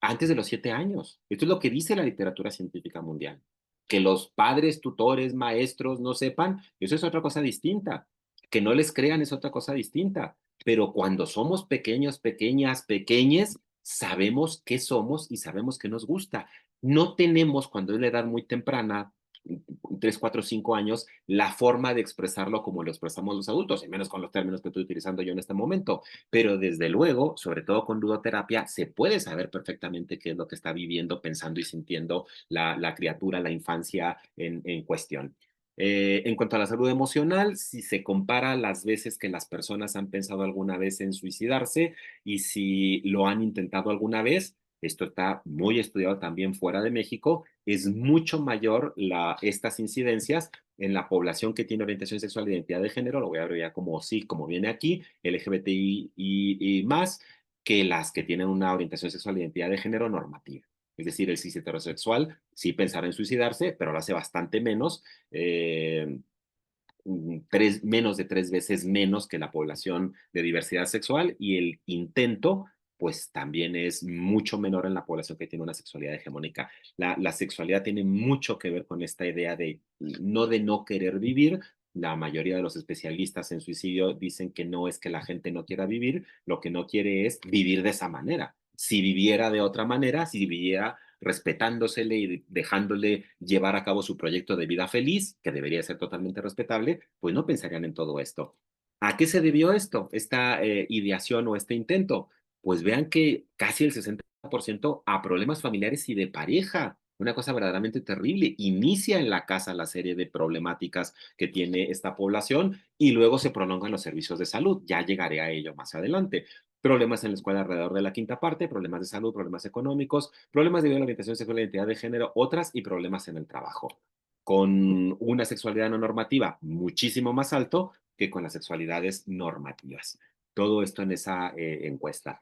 antes de los 7 años. Esto es lo que dice la literatura científica mundial. Que los padres, tutores, maestros no sepan, eso es otra cosa distinta. Que no les crean es otra cosa distinta. Pero cuando somos pequeños, pequeñas, pequeñes, sabemos qué somos y sabemos qué nos gusta. No tenemos, cuando es la edad muy temprana, 3, 4, 5 años, la forma de expresarlo como lo expresamos los adultos, y menos con los términos que estoy utilizando yo en este momento. Pero desde luego, sobre todo con ludoterapia, se puede saber perfectamente qué es lo que está viviendo, pensando y sintiendo la criatura, la infancia en cuestión. En cuanto a la salud emocional, si se compara las veces que las personas han pensado alguna vez en suicidarse y si lo han intentado alguna vez, esto está muy estudiado también fuera de México, es mucho mayor estas incidencias en la población que tiene orientación sexual e identidad de género, lo voy a abreviar como sí, como viene aquí, LGBTI y más, que las que tienen una orientación sexual e identidad de género normativa. Es decir, el cis heterosexual sí pensará en suicidarse, pero lo hace bastante menos, menos de 3 veces menos que la población de diversidad sexual, y el intento pues también es mucho menor en la población que tiene una sexualidad hegemónica. La sexualidad tiene mucho que ver con esta idea de no querer vivir. La mayoría de los especialistas en suicidio dicen que no es que la gente no quiera vivir, lo que no quiere es vivir de esa manera. Si viviera de otra manera, si viviera respetándosele y dejándole llevar a cabo su proyecto de vida feliz, que debería ser totalmente respetable, pues no pensarían en todo esto. ¿A qué se debió esto, esta ideación o este intento? Pues vean que casi el 60% a problemas familiares y de pareja. una cosa verdaderamente terrible. Inicia en la casa la serie de problemáticas que tiene esta población y luego se prolongan los servicios de salud. Ya llegaré a ello más adelante. Problemas en la escuela alrededor de la quinta parte, problemas de salud, problemas económicos, problemas debido a la orientación sexual y identidad de género, otras y problemas en el trabajo. Con una sexualidad no normativa muchísimo más alto que con las sexualidades normativas. Todo esto en esa encuesta.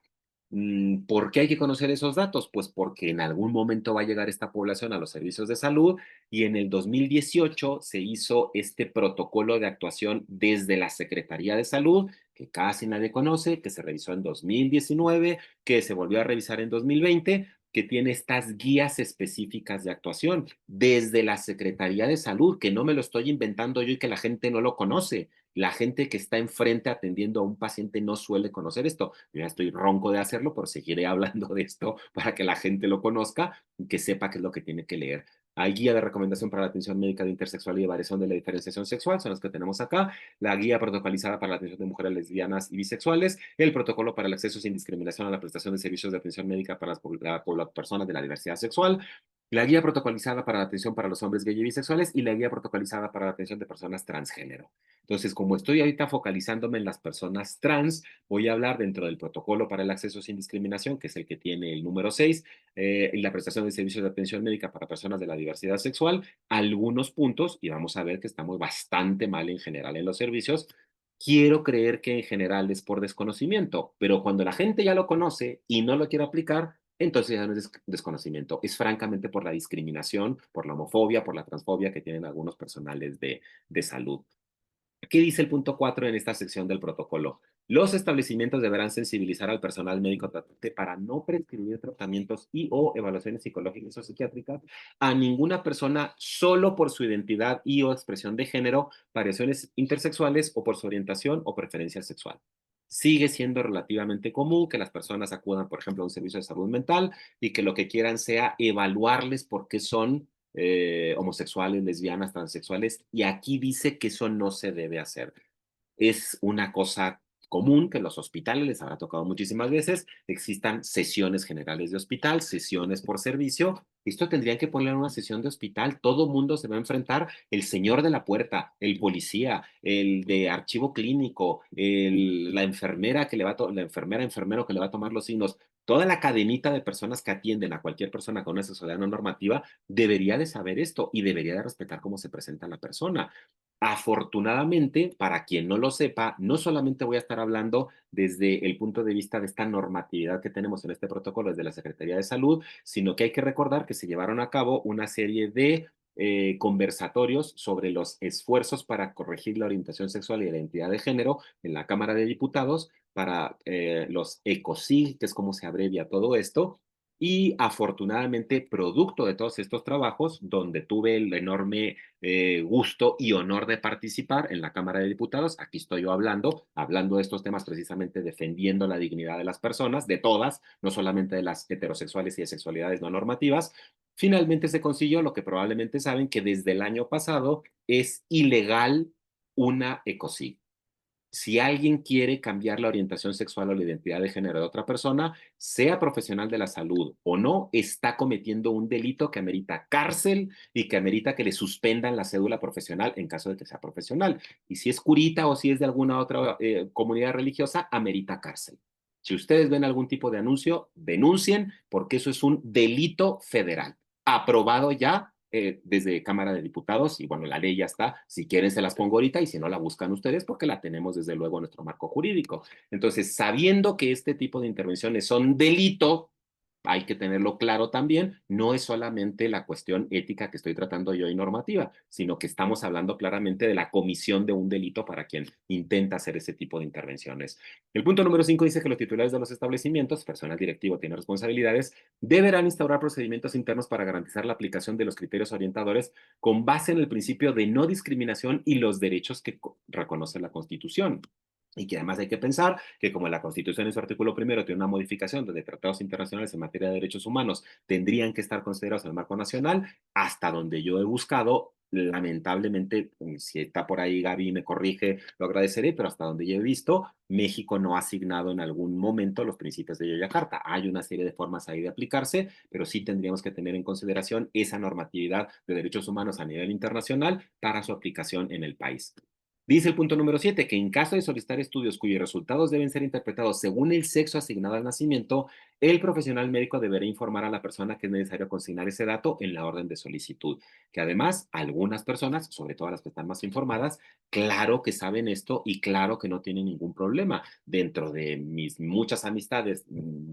¿Por qué hay que conocer esos datos? Pues porque en algún momento va a llegar esta población a los servicios de salud y en el 2018 se hizo este protocolo de actuación desde la Secretaría de Salud, que casi nadie conoce, que se revisó en 2019, que se volvió a revisar en 2020, que tiene estas guías específicas de actuación desde la Secretaría de Salud, que no me lo estoy inventando yo y que la gente no lo conoce. La gente que está enfrente atendiendo a un paciente no suele conocer esto. Yo ya estoy ronco de hacerlo, pero seguiré hablando de esto para que la gente lo conozca y que sepa qué es lo que tiene que leer. Hay guía de recomendación para la atención médica de intersexualidad y variación de la diferenciación sexual, son las que tenemos acá. La guía protocolizada para la atención de mujeres lesbianas y bisexuales. El protocolo para el acceso sin discriminación a la prestación de servicios de atención médica para las personas de la diversidad sexual. La guía protocolizada para la atención para los hombres gay y bisexuales y la guía protocolizada para la atención de personas transgénero. Entonces, como estoy ahorita focalizándome en las personas trans, voy a hablar dentro del protocolo para el acceso sin discriminación, que es el que tiene el número 6, y la prestación de servicios de atención médica para personas de la diversidad sexual, algunos puntos, y vamos a ver que estamos bastante mal en general en los servicios. Quiero creer que en general es por desconocimiento, pero cuando la gente ya lo conoce y no lo quiere aplicar, entonces ya no es desconocimiento, es francamente por la discriminación, por la homofobia, por la transfobia que tienen algunos personales de salud. ¿Qué dice el punto 4 en esta sección del protocolo? Los establecimientos deberán sensibilizar al personal médico tratante para no prescribir tratamientos y o evaluaciones psicológicas o psiquiátricas a ninguna persona solo por su identidad y o expresión de género, variaciones intersexuales o por su orientación o preferencia sexual. Sigue siendo relativamente común que las personas acudan, por ejemplo, a un servicio de salud mental y que lo que quieran sea evaluarles por qué son homosexuales, lesbianas, transexuales, y aquí dice que eso no se debe hacer. Es una cosa común que en los hospitales, les habrá tocado muchísimas veces, existan sesiones generales de hospital, sesiones por servicio. Esto tendrían que poner en una sesión de hospital. Todo mundo se va a enfrentar, el señor de la puerta, el policía, el de archivo clínico, la enfermera que le va a la enfermera, enfermero que le va a tomar los signos. Toda la cadenita de personas que atienden a cualquier persona con una sexualidad no normativa debería de saber esto y debería de respetar cómo se presenta la persona. Afortunadamente, para quien no lo sepa, no solamente voy a estar hablando desde el punto de vista de esta normatividad que tenemos en este protocolo desde la Secretaría de Salud, sino que hay que recordar que se llevaron a cabo una serie de conversatorios sobre los esfuerzos para corregir la orientación sexual y la identidad de género en la Cámara de Diputados para los ECOSIG, que es como se abrevia todo esto, y afortunadamente, producto de todos estos trabajos, donde tuve el enorme gusto y honor de participar en la Cámara de Diputados, aquí estoy yo hablando de estos temas precisamente defendiendo la dignidad de las personas, de todas, no solamente de las heterosexuales y de sexualidades no normativas. Finalmente se consiguió lo que probablemente saben, que desde el año pasado es ilegal una ECOSIG. Si alguien quiere cambiar la orientación sexual o la identidad de género de otra persona, sea profesional de la salud o no, está cometiendo un delito que amerita cárcel y que amerita que le suspendan la cédula profesional en caso de que sea profesional. Y si es curita o si es de alguna otra comunidad religiosa, amerita cárcel. Si ustedes ven algún tipo de anuncio, denuncien, porque eso es un delito federal, aprobado ya desde Cámara de Diputados, y bueno, la ley ya está, si quieren se las pongo ahorita y si no la buscan ustedes porque la tenemos desde luego en nuestro marco jurídico. Entonces, sabiendo que este tipo de intervenciones son delito, hay que tenerlo claro también, no es solamente la cuestión ética que estoy tratando yo y normativa, sino que estamos hablando claramente de la comisión de un delito para quien intenta hacer ese tipo de intervenciones. El punto número 5 dice que los titulares de los establecimientos, personal directivo tiene responsabilidades, deberán instaurar procedimientos internos para garantizar la aplicación de los criterios orientadores con base en el principio de no discriminación y los derechos que reconoce la Constitución. Y que además hay que pensar que como la Constitución en su artículo primero tiene una modificación donde tratados internacionales en materia de derechos humanos tendrían que estar considerados en el marco nacional, hasta donde yo he buscado, lamentablemente, si está por ahí Gaby y me corrige, lo agradeceré, pero hasta donde yo he visto, México no ha asignado en algún momento los principios de Yakarta. Hay una serie de formas ahí de aplicarse, pero sí tendríamos que tener en consideración esa normatividad de derechos humanos a nivel internacional para su aplicación en el país. Dice el punto número 7, que en caso de solicitar estudios cuyos resultados deben ser interpretados según el sexo asignado al nacimiento, el profesional médico deberá informar a la persona que es necesario consignar ese dato en la orden de solicitud. Que además, algunas personas, sobre todo las que están más informadas, claro que saben esto y claro que no tienen ningún problema. Dentro de mis muchas amistades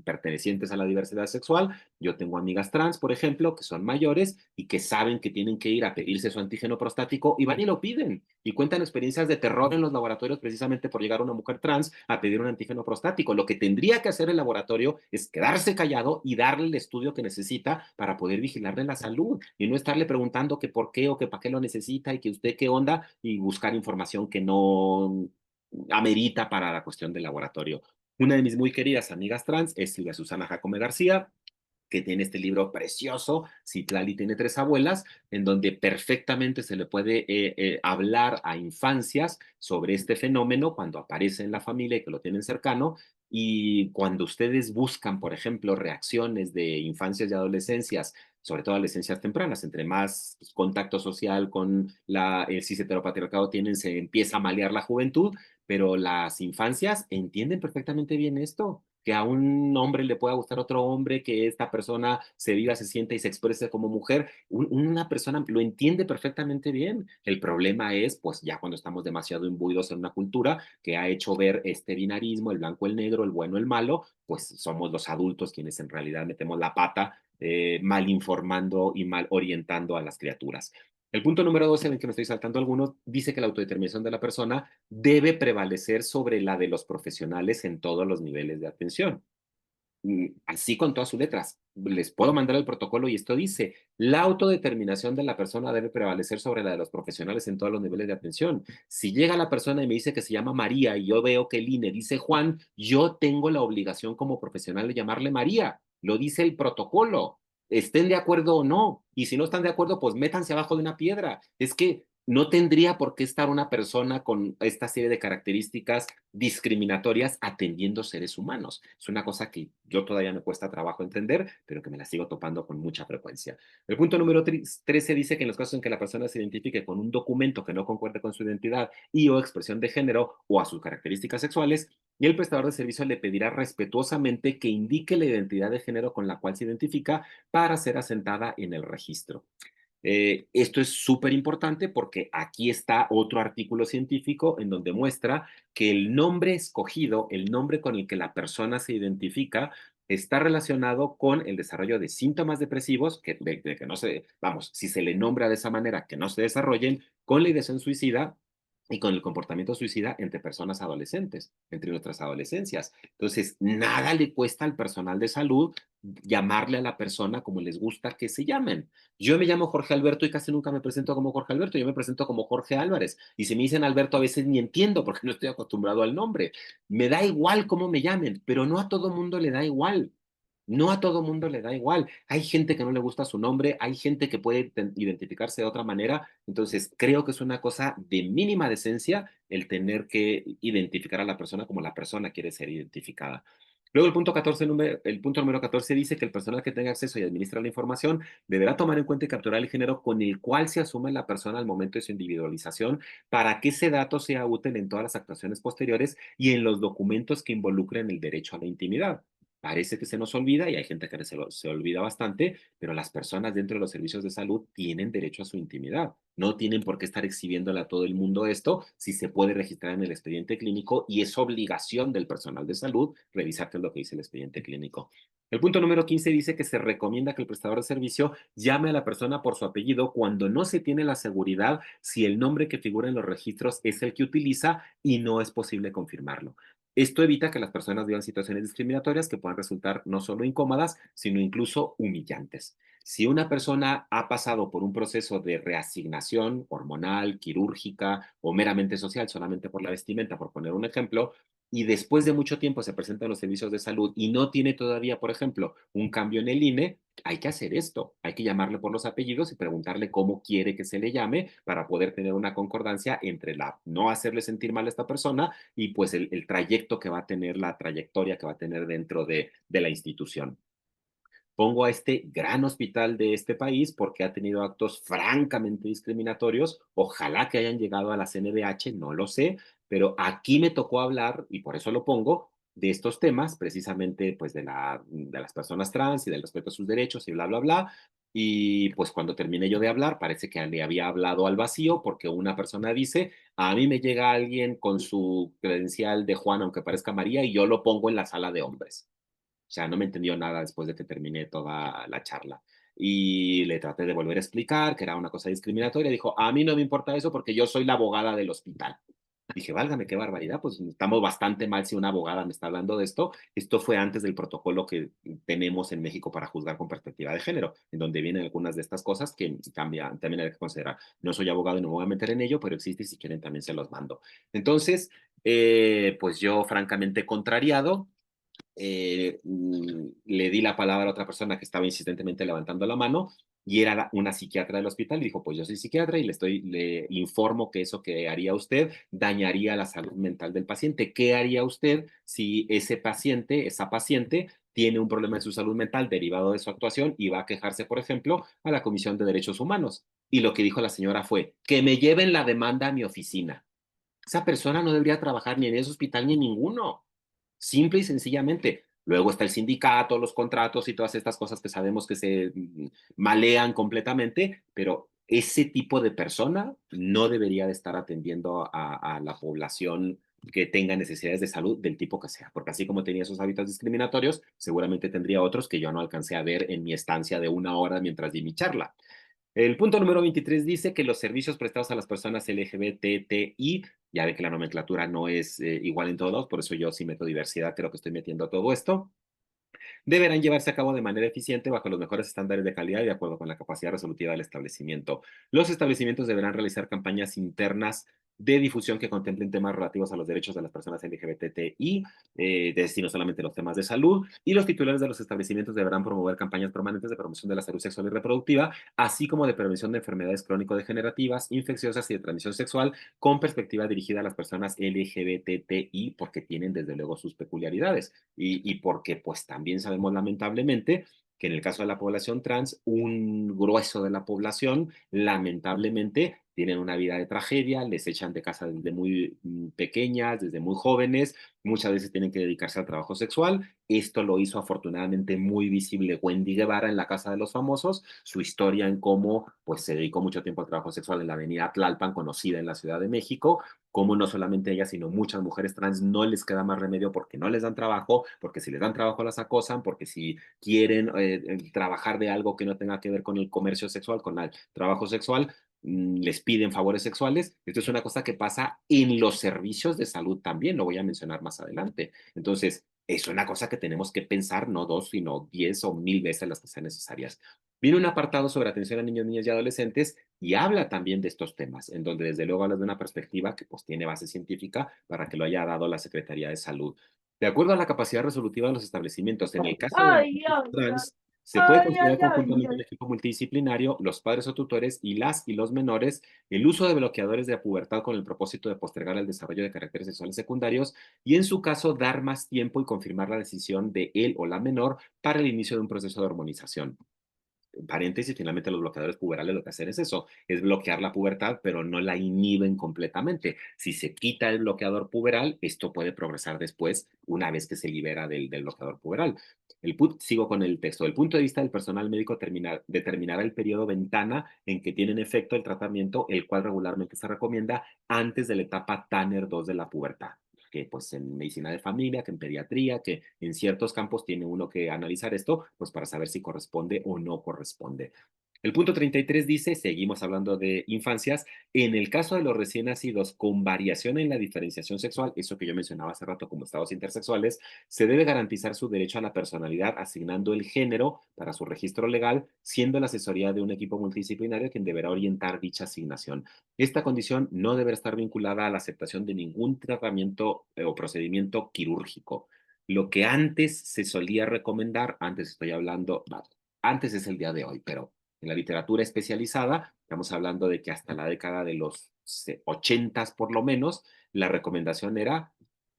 pertenecientes a la diversidad sexual, yo tengo amigas trans, por ejemplo, que son mayores y que saben que tienen que ir a pedirse su antígeno prostático y van y lo piden. Y cuentan experiencias de terror en los laboratorios precisamente por llegar una mujer trans a pedir un antígeno prostático. Lo que tendría que hacer el laboratorio es quedarse callado y darle el estudio que necesita para poder vigilarle la salud y no estarle preguntando que por qué o que para qué lo necesita y que usted qué onda y buscar información que no amerita para la cuestión del laboratorio. Una de mis muy queridas amigas trans es Silvia Susana Jacome García, que tiene este libro precioso, Citlali tiene tres abuelas, en donde perfectamente se le puede hablar a infancias sobre este fenómeno cuando aparece en la familia y que lo tienen cercano. Y cuando ustedes buscan, por ejemplo, reacciones de infancias y adolescencias, sobre todo adolescencias tempranas, entre más contacto social con el cis heteropatriarcado tienen, se empieza a malear la juventud, pero las infancias entienden perfectamente bien esto, que a un hombre le pueda gustar otro hombre, que esta persona se viva, se sienta y se exprese como mujer. Una persona lo entiende perfectamente bien. El problema es, pues ya cuando estamos demasiado imbuidos en una cultura que ha hecho ver este binarismo, el blanco, el negro, el bueno, el malo, pues somos los adultos quienes en realidad metemos la pata mal informando y mal orientando a las criaturas. El punto número 12, en el que me estoy saltando algunos, dice que la autodeterminación de la persona debe prevalecer sobre la de los profesionales en todos los niveles de atención. Así con todas sus letras. Les puedo mandar el protocolo y esto dice, la autodeterminación de la persona debe prevalecer sobre la de los profesionales en todos los niveles de atención. Si llega la persona y me dice que se llama María y yo veo que el INE dice Juan, yo tengo la obligación como profesional de llamarle María. Lo dice el protocolo. Estén de acuerdo o no. Y si no están de acuerdo, pues métanse abajo de una piedra. Es que no tendría por qué estar una persona con esta serie de características discriminatorias atendiendo seres humanos. Es una cosa que yo todavía me cuesta trabajo entender, pero que me la sigo topando con mucha frecuencia. El punto número 13 dice que en los casos en que la persona se identifique con un documento que no concuerde con su identidad y o expresión de género o a sus características sexuales, y el prestador de servicio le pedirá respetuosamente que indique la identidad de género con la cual se identifica para ser asentada en el registro. Esto es súper importante porque aquí está otro artículo científico en donde muestra que el nombre escogido, el nombre con el que la persona se identifica, está relacionado con el desarrollo de síntomas depresivos, de que no se, vamos, si se le nombra de esa manera, que no se desarrollen, con la ideación suicida y con el comportamiento suicida entre personas adolescentes, entre nuestras adolescencias. Entonces, nada le cuesta al personal de salud llamarle a la persona como les gusta que se llamen. Yo me llamo Jorge Alberto y casi nunca me presento como Jorge Alberto, yo me presento como Jorge Álvarez. Y si me dicen Alberto, a veces ni entiendo porque no estoy acostumbrado al nombre. Me da igual cómo me llamen, pero no a todo mundo le da igual. No a todo mundo le da igual. Hay gente que no le gusta su nombre, hay gente que puede identificarse de otra manera. Entonces, creo que es una cosa de mínima decencia el tener que identificar a la persona como la persona quiere ser identificada. Luego el punto número 14 dice que el personal que tenga acceso y administra la información deberá tomar en cuenta y capturar el género con el cual se asume la persona al momento de su individualización para que ese dato sea útil en todas las actuaciones posteriores y en los documentos que involucren el derecho a la intimidad. Parece que se nos olvida y hay gente que se olvida bastante, pero las personas dentro de los servicios de salud tienen derecho a su intimidad. No tienen por qué estar exhibiéndole a todo el mundo esto si se puede registrar en el expediente clínico y es obligación del personal de salud revisar qué es lo que dice el expediente clínico. El punto número 15 dice que se recomienda que el prestador de servicio llame a la persona por su apellido cuando no se tiene la seguridad si el nombre que figura en los registros es el que utiliza y no es posible confirmarlo. Esto evita que las personas vivan situaciones discriminatorias que puedan resultar no solo incómodas, sino incluso humillantes. Si una persona ha pasado por un proceso de reasignación hormonal, quirúrgica o meramente social, solamente por la vestimenta, por poner un ejemplo, y después de mucho tiempo se presenta en los servicios de salud y no tiene todavía, por ejemplo, un cambio en el INE, hay que hacer esto, hay que llamarle por los apellidos y preguntarle cómo quiere que se le llame para poder tener una concordancia entre la no hacerle sentir mal a esta persona y pues el trayecto que va a tener, la trayectoria que va a tener dentro de la institución. Pongo a este gran hospital de este país porque ha tenido actos francamente discriminatorios. Ojalá que hayan llegado a la CNDH, no lo sé, pero aquí me tocó hablar, y por eso lo pongo, de estos temas, precisamente pues de las personas trans y del respeto a sus derechos y bla, bla, bla. Y pues cuando terminé yo de hablar, parece que le había hablado al vacío porque una persona dice, a mí me llega alguien con su credencial de Juan, aunque parezca María, y yo lo pongo en la sala de hombres. O sea, no me entendió nada después de que terminé toda la charla. Y le traté de volver a explicar que era una cosa discriminatoria. Dijo, a mí no me importa eso porque yo soy la abogada del hospital. Dije, válgame, qué barbaridad, pues estamos bastante mal si una abogada me está hablando de esto. Esto fue antes del protocolo que tenemos en México para juzgar con perspectiva de género, en donde vienen algunas de estas cosas que cambian, también hay que considerar. No soy abogado y no me voy a meter en ello, pero existe y si quieren también se los mando. Entonces, pues yo francamente contrariado, le di la palabra a otra persona que estaba insistentemente levantando la mano y era una psiquiatra del hospital y dijo, pues yo soy psiquiatra y le informo que eso que haría usted dañaría la salud mental del paciente. ¿Qué haría usted si ese paciente, esa paciente, tiene un problema de su salud mental derivado de su actuación y va a quejarse, por ejemplo, a la Comisión de Derechos Humanos? Y lo que dijo la señora fue, que me lleven la demanda a mi oficina. Esa persona no debería trabajar ni en ese hospital ni en ninguno. Simple y sencillamente. Luego está el sindicato, los contratos y todas estas cosas que sabemos que se malean completamente, pero ese tipo de persona no debería de estar atendiendo a la población que tenga necesidades de salud del tipo que sea, porque así como tenía esos hábitos discriminatorios, seguramente tendría otros que yo no alcancé a ver en mi estancia de 1 hora mientras di mi charla. El punto número 23 dice que los servicios prestados a las personas LGBTI, ya ve que la nomenclatura no es igual en todos, por eso yo sí meto diversidad, creo que estoy metiendo todo esto, deberán llevarse a cabo de manera eficiente bajo los mejores estándares de calidad y de acuerdo con la capacidad resolutiva del establecimiento. Los establecimientos deberán realizar campañas internas de difusión que contemplen temas relativos a los derechos de las personas LGBTI, no solamente los temas de salud, y los titulares de los establecimientos deberán promover campañas permanentes de promoción de la salud sexual y reproductiva, así como de prevención de enfermedades crónico-degenerativas, infecciosas y de transmisión sexual, con perspectiva dirigida a las personas LGBTI, porque tienen desde luego sus peculiaridades y porque pues también sabemos lamentablemente que en el caso de la población trans, un grueso de la población lamentablemente tienen una vida de tragedia, les echan de casa desde muy pequeñas, desde muy jóvenes, muchas veces tienen que dedicarse al trabajo sexual. Esto lo hizo afortunadamente muy visible Wendy Guevara en La Casa de los Famosos, su historia en cómo pues se dedicó mucho tiempo al trabajo sexual en la avenida Tlalpan, conocida en la Ciudad de México, como no solamente ella, sino muchas mujeres trans no les queda más remedio porque no les dan trabajo, porque si les dan trabajo las acosan, porque si quieren trabajar de algo que no tenga que ver con el comercio sexual, con el trabajo sexual, les piden favores sexuales. Esto es una cosa que pasa en los servicios de salud también, lo voy a mencionar más adelante. Entonces, es una cosa que tenemos que pensar, no 2, sino 10 o 1000 veces las que sean necesarias. Viene un apartado sobre atención a niños, niñas y adolescentes y habla también de estos temas, en donde desde luego habla de una perspectiva que pues tiene base científica para que lo haya dado la Secretaría de Salud. De acuerdo a la capacidad resolutiva de los establecimientos, en el caso de las Ay, personas ay, trans, se puede ay, considerar ay, ay, conjuntamente un ay. equipo multidisciplinario, los padres o tutores y las y los menores, el uso de bloqueadores de pubertad con el propósito de postergar el desarrollo de caracteres sexuales secundarios y en su caso dar más tiempo y confirmar la decisión de él o la menor para el inicio de un proceso de hormonización. Paréntesis, finalmente los bloqueadores puberales lo que hacen es eso, es bloquear la pubertad, pero no la inhiben completamente. Si se quita el bloqueador puberal, esto puede progresar después, una vez que se libera del bloqueador puberal. Sigo con el texto. Del punto de vista del personal médico, determinará el periodo ventana en que tiene efecto el tratamiento, el cual regularmente se recomienda antes de la etapa Tanner 2 de la pubertad, que pues en medicina de familia, que en pediatría, que en ciertos campos tiene uno que analizar esto, pues para saber si corresponde o no corresponde. El punto 33 dice, seguimos hablando de infancias, en el caso de los recién nacidos con variación en la diferenciación sexual, eso que yo mencionaba hace rato como estados intersexuales, se debe garantizar su derecho a la personalidad asignando el género para su registro legal, siendo la asesoría de un equipo multidisciplinario quien deberá orientar dicha asignación. Esta condición no deberá estar vinculada a la aceptación de ningún tratamiento o procedimiento quirúrgico. Lo que antes se solía recomendar, antes estoy hablando, antes es el día de hoy, pero en la literatura especializada, estamos hablando de que hasta la década de los 80 por lo menos, la recomendación era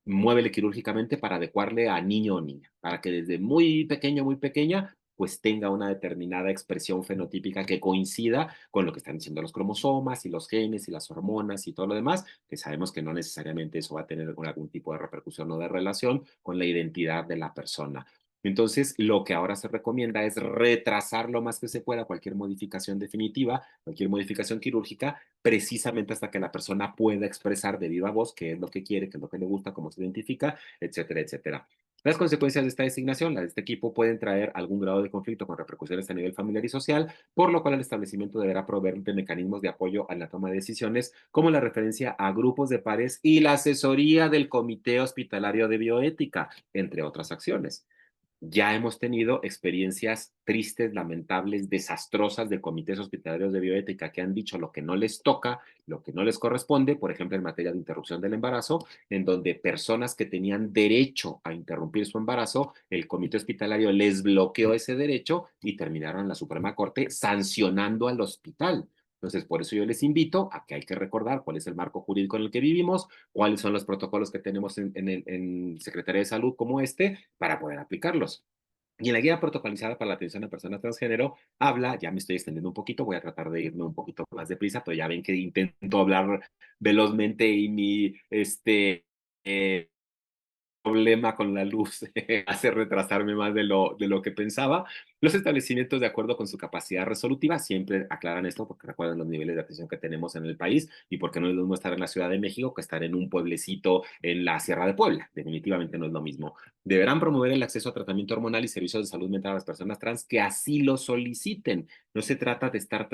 muévele quirúrgicamente para adecuarle a niño o niña, para que desde muy pequeño, muy pequeña, pues tenga una determinada expresión fenotípica que coincida con lo que están diciendo los cromosomas y los genes y las hormonas y todo lo demás, que sabemos que no necesariamente eso va a tener algún tipo de repercusión o de relación con la identidad de la persona. Entonces, lo que ahora se recomienda es retrasar lo más que se pueda cualquier modificación definitiva, cualquier modificación quirúrgica, precisamente hasta que la persona pueda expresar de viva voz qué es lo que quiere, qué es lo que le gusta, cómo se identifica, etcétera, etcétera. Las consecuencias de esta designación, las de este equipo, pueden traer algún grado de conflicto con repercusiones a nivel familiar y social, por lo cual el establecimiento deberá proveer de mecanismos de apoyo a la toma de decisiones, como la referencia a grupos de pares y la asesoría del Comité Hospitalario de Bioética, entre otras acciones. Ya hemos tenido experiencias tristes, lamentables, desastrosas de comités hospitalarios de bioética que han dicho lo que no les toca, lo que no les corresponde, por ejemplo, en materia de interrupción del embarazo, en donde personas que tenían derecho a interrumpir su embarazo, el comité hospitalario les bloqueó ese derecho y terminaron en la Suprema Corte sancionando al hospital. Entonces, por eso yo les invito a que hay que recordar cuál es el marco jurídico en el que vivimos, cuáles son los protocolos que tenemos en Secretaría de Salud como este, para poder aplicarlos. Y en la guía protocolizada para la atención a personas transgénero habla, ya me estoy extendiendo un poquito, voy a tratar de irme un poquito más deprisa, pero ya ven que intento hablar velozmente y mi eh, problema con la luz hace retrasarme más de lo que pensaba. Los establecimientos, de acuerdo con su capacidad resolutiva, siempre aclaran esto porque recuerdan los niveles de atención que tenemos en el país y porque no es lo mismo estar en la Ciudad de México que estar en un pueblecito en la Sierra de Puebla. Definitivamente no es lo mismo. Deberán promover el acceso a tratamiento hormonal y servicios de salud mental a las personas trans que así lo soliciten. No se trata de estar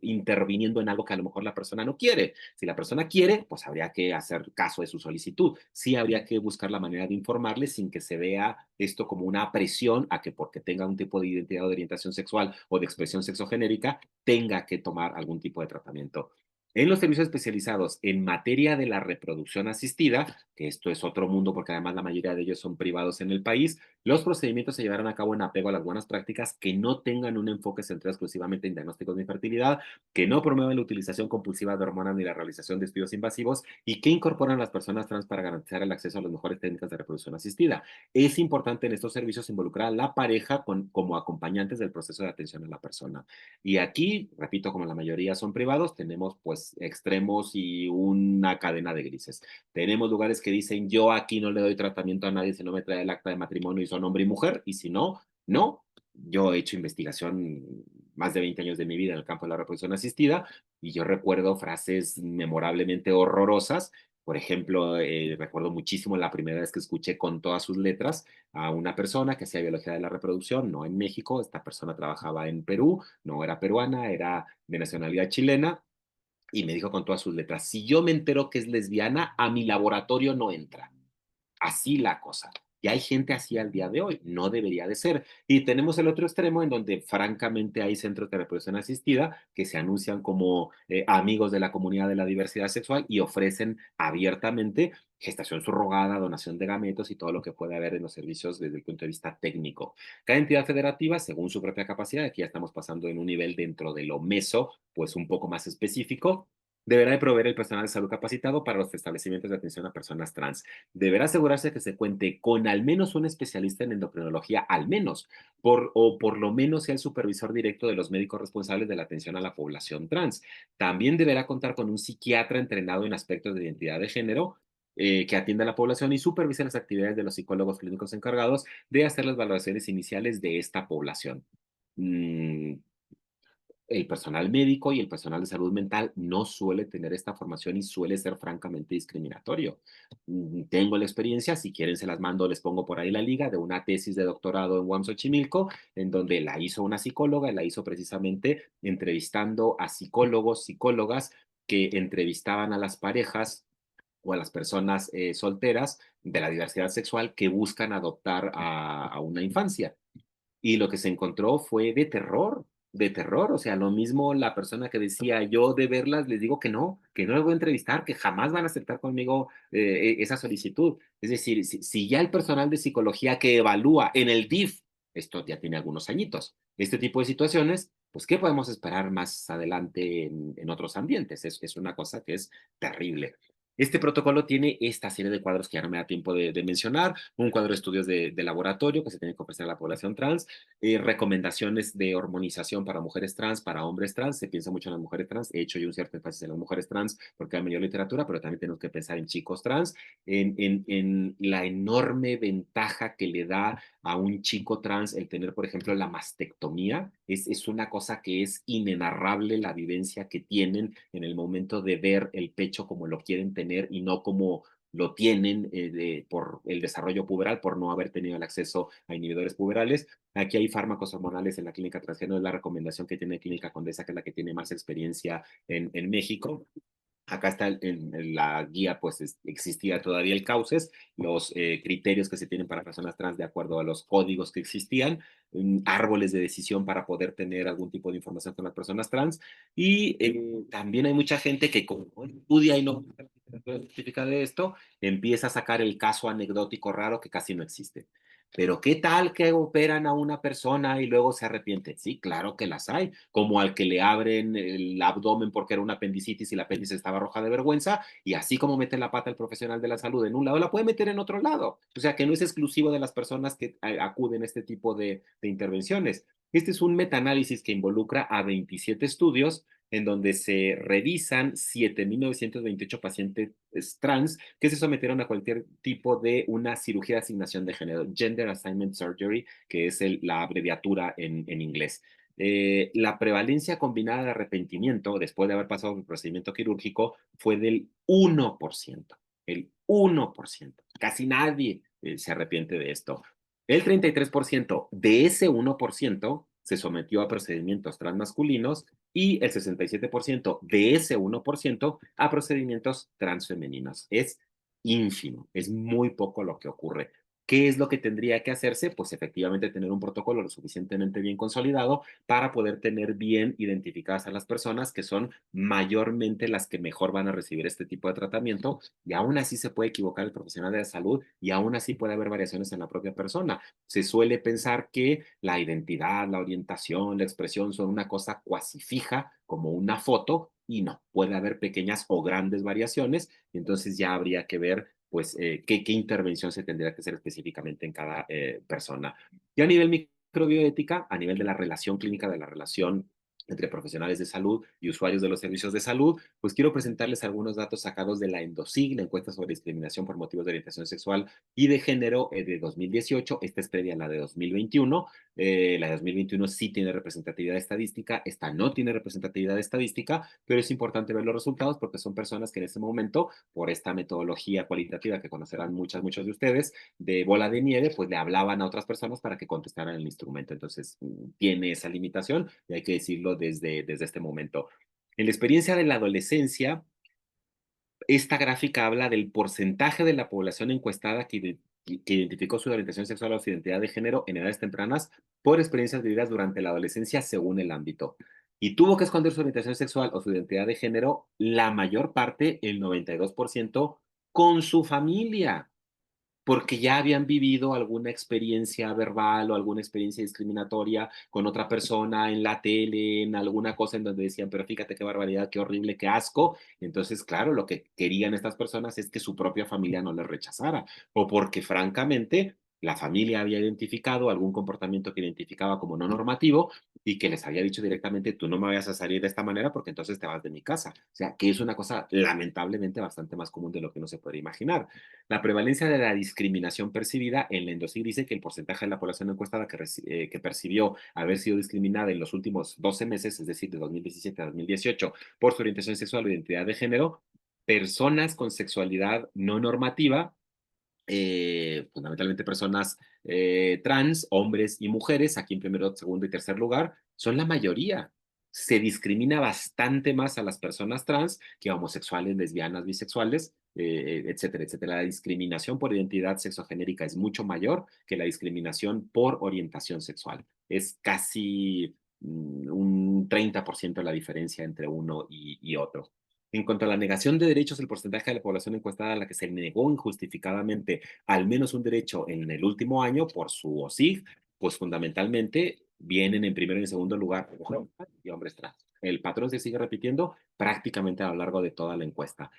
interviniendo en algo que a lo mejor la persona no quiere. Si la persona quiere, pues habría que hacer caso de su solicitud. Sí habría que buscar la manera de informarle sin que se vea esto como una presión a que porque tenga un tipo de identidad o de orientación sexual o de expresión sexogenérica, tenga que tomar algún tipo de tratamiento. En los servicios especializados en materia de la reproducción asistida, que esto es otro mundo porque además la mayoría de ellos son privados en el país, los procedimientos se llevarán a cabo en apego a las buenas prácticas que no tengan un enfoque centrado exclusivamente en diagnósticos de infertilidad, que no promuevan la utilización compulsiva de hormonas ni la realización de estudios invasivos y que incorporan a las personas trans para garantizar el acceso a las mejores técnicas de reproducción asistida. Es importante en estos servicios involucrar a la pareja como acompañantes del proceso de atención a la persona. Y aquí, repito, como la mayoría son privados, tenemos pues extremos y una cadena de grises. Tenemos lugares que dicen, yo aquí no le doy tratamiento a nadie si no me trae el acta de matrimonio y son hombre y mujer, y si no, no. Yo he hecho investigación más de 20 años de mi vida en el campo de la reproducción asistida y yo recuerdo frases memorablemente horrorosas. Por ejemplo, recuerdo muchísimo la primera vez que escuché con todas sus letras a una persona que hacía biología de la reproducción, no en México, esta persona trabajaba en Perú, no era peruana, era de nacionalidad chilena, y me dijo con todas sus letras, si yo me entero que es lesbiana, a mi laboratorio no entra. Así la cosa. Y hay gente así al día de hoy, no debería de ser. Y tenemos el otro extremo en donde francamente hay centros de reproducción asistida que se anuncian como amigos de la comunidad de la diversidad sexual y ofrecen abiertamente gestación subrogada, donación de gametos y todo lo que puede haber en los servicios desde el punto de vista técnico. Cada entidad federativa, según su propia capacidad, aquí ya estamos pasando en un nivel dentro de lo meso, pues un poco más específico, deberá de proveer el personal de salud capacitado para los establecimientos de atención a personas trans. Deberá asegurarse que se cuente con al menos un especialista en endocrinología, al menos, o por lo menos sea el supervisor directo de los médicos responsables de la atención a la población trans. También deberá contar con un psiquiatra entrenado en aspectos de identidad de género, que atienda a la población y supervise las actividades de los psicólogos clínicos encargados de hacer las valoraciones iniciales de esta población. Mm, el personal médico y el personal de salud mental no suele tener esta formación y suele ser francamente discriminatorio. Tengo la experiencia, si quieren se las mando, les pongo por ahí la liga de una tesis de doctorado en UAM Xochimilco, en donde la hizo una psicóloga, la hizo precisamente entrevistando a psicólogos, psicólogas que entrevistaban a las parejas o a las personas solteras de la diversidad sexual que buscan adoptar a una infancia. Y lo que se encontró fue de terror. O sea, lo mismo la persona que decía, yo de verlas les digo que no las voy a entrevistar, que jamás van a aceptar conmigo esa solicitud. Es decir, si ya el personal de psicología que evalúa en el DIF, esto ya tiene algunos añitos, este tipo de situaciones, pues, ¿qué podemos esperar más adelante en otros ambientes? Es una cosa que es terrible. Este protocolo tiene esta serie de cuadros que ya no me da tiempo de mencionar, un cuadro de estudios de laboratorio que se tiene que ofrecer a la población trans, recomendaciones de hormonización para mujeres trans, para hombres trans, se piensa mucho en las mujeres trans, he hecho yo un cierto énfasis en las mujeres trans porque hay mayor literatura, pero también tenemos que pensar en chicos trans, en la enorme ventaja que le da a un chico trans el tener, por ejemplo, la mastectomía, es una cosa que es inenarrable la vivencia que tienen en el momento de ver el pecho como lo quieren tener y no como lo tienen por el desarrollo puberal, por no haber tenido el acceso a inhibidores puberales. Aquí hay fármacos hormonales en la clínica transgénero, es la recomendación que tiene Clínica Condesa, que es la que tiene más experiencia en México. Acá está en la guía, pues existía todavía el CAUCES, los criterios que se tienen para personas trans de acuerdo a los códigos que existían, árboles de decisión para poder tener algún tipo de información con las personas trans. Y también hay mucha gente que como no estudia y no científica de esto, empieza a sacar el caso anecdótico raro que casi no existe. Pero ¿qué tal que operan a una persona y luego se arrepiente? Sí, claro que las hay, como al que le abren el abdomen porque era una apendicitis y la apéndice estaba roja de vergüenza, y así como mete la pata el profesional de la salud en un lado, la puede meter en otro lado. O sea, que no es exclusivo de las personas que acuden a este tipo de intervenciones. Este es un metaanálisis que involucra a 27 estudios en donde se revisan 7.928 pacientes trans que se sometieron a cualquier tipo de una cirugía de asignación de género, Gender Assignment Surgery, que es la abreviatura en inglés. La prevalencia combinada de arrepentimiento después de haber pasado por el procedimiento quirúrgico fue del 1%, el 1%. Casi nadie se arrepiente de esto. El 33% de ese 1% se sometió a procedimientos transmasculinos y el 67% de ese 1% a procedimientos transfemeninos. Es ínfimo, es muy poco lo que ocurre. ¿Qué es lo que tendría que hacerse? Pues efectivamente tener un protocolo lo suficientemente bien consolidado para poder tener bien identificadas a las personas que son mayormente las que mejor van a recibir este tipo de tratamiento, y aún así se puede equivocar el profesional de la salud y aún así puede haber variaciones en la propia persona. Se suele pensar que la identidad, la orientación, la expresión son una cosa cuasi fija, como una foto, y no, puede haber pequeñas o grandes variaciones, y entonces ya habría que ver pues qué intervención se tendría que hacer específicamente en cada persona. Y a nivel microbioética, a nivel de la relación clínica, de la relación entre profesionales de salud y usuarios de los servicios de salud, pues quiero presentarles algunos datos sacados de la ENDOSIG, la encuesta sobre discriminación por motivos de orientación sexual y de género de 2018. Esta es previa a la de 2021. La de 2021 sí tiene representatividad estadística, esta no tiene representatividad estadística, pero es importante ver los resultados porque son personas que en ese momento, por esta metodología cualitativa que conocerán muchos de ustedes, de bola de nieve, pues le hablaban a otras personas para que contestaran el instrumento. Entonces, tiene esa limitación y hay que decirlo desde este momento. En la experiencia de la adolescencia, esta gráfica habla del porcentaje de la población encuestada que identificó su orientación sexual o su identidad de género en edades tempranas por experiencias vividas durante la adolescencia según el ámbito. Y tuvo que esconder su orientación sexual o su identidad de género, la mayor parte, el 92%, con su familia, porque ya habían vivido alguna experiencia verbal o alguna experiencia discriminatoria con otra persona en la tele, en alguna cosa en donde decían, pero fíjate qué barbaridad, qué horrible, qué asco. Entonces, claro, lo que querían estas personas es que su propia familia no les rechazara, o porque francamente la familia había identificado algún comportamiento que identificaba como no normativo y que les había dicho directamente, tú no me vayas a salir de esta manera porque entonces te vas de mi casa. O sea, que es una cosa lamentablemente bastante más común de lo que uno se puede imaginar. La prevalencia de la discriminación percibida en la Endosic dice que el porcentaje de la población encuestada que percibió haber sido discriminada en los últimos 12 meses, es decir, de 2017 a 2018, por su orientación sexual o identidad de género, personas con sexualidad no normativa, fundamentalmente personas trans, hombres y mujeres, aquí en primero, segundo y tercer lugar, son la mayoría. Se discrimina bastante más a las personas trans que a homosexuales, lesbianas, bisexuales, etcétera, etcétera. La discriminación por identidad sexogenérica es mucho mayor que la discriminación por orientación sexual. Es casi un 30% la diferencia entre uno y otro. En cuanto a la negación de derechos, el porcentaje de la población encuestada a la que se negó injustificadamente al menos un derecho en el último año por su OSIG, pues fundamentalmente vienen en primero y en segundo lugar mujeres y hombres trans. El patrón se sigue repitiendo prácticamente a lo largo de toda la encuesta.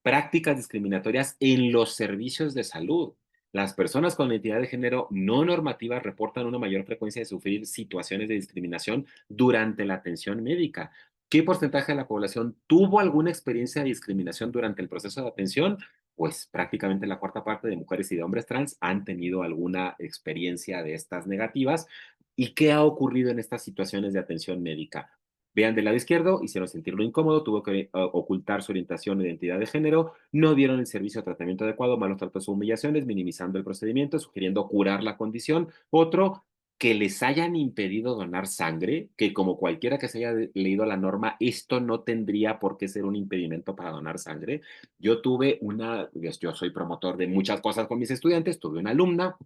Prácticas discriminatorias en los servicios de salud. Las personas con identidad de género no normativa reportan una mayor frecuencia de sufrir situaciones de discriminación durante la atención médica. ¿Qué porcentaje de la población tuvo alguna experiencia de discriminación durante el proceso de atención? Pues prácticamente la cuarta parte de mujeres y de hombres trans han tenido alguna experiencia de estas negativas. ¿Y qué ha ocurrido en estas situaciones de atención médica? Vean del lado izquierdo, hicieron sentirlo incómodo, tuvo que ocultar su orientación e identidad de género, no dieron el servicio de tratamiento adecuado, malos tratos o humillaciones, minimizando el procedimiento, sugiriendo curar la condición. Otro, que les hayan impedido donar sangre, que como cualquiera que se haya leído la norma, esto no tendría por qué ser un impedimento para donar sangre. Yo soy promotor de muchas cosas con mis estudiantes, tuve una alumna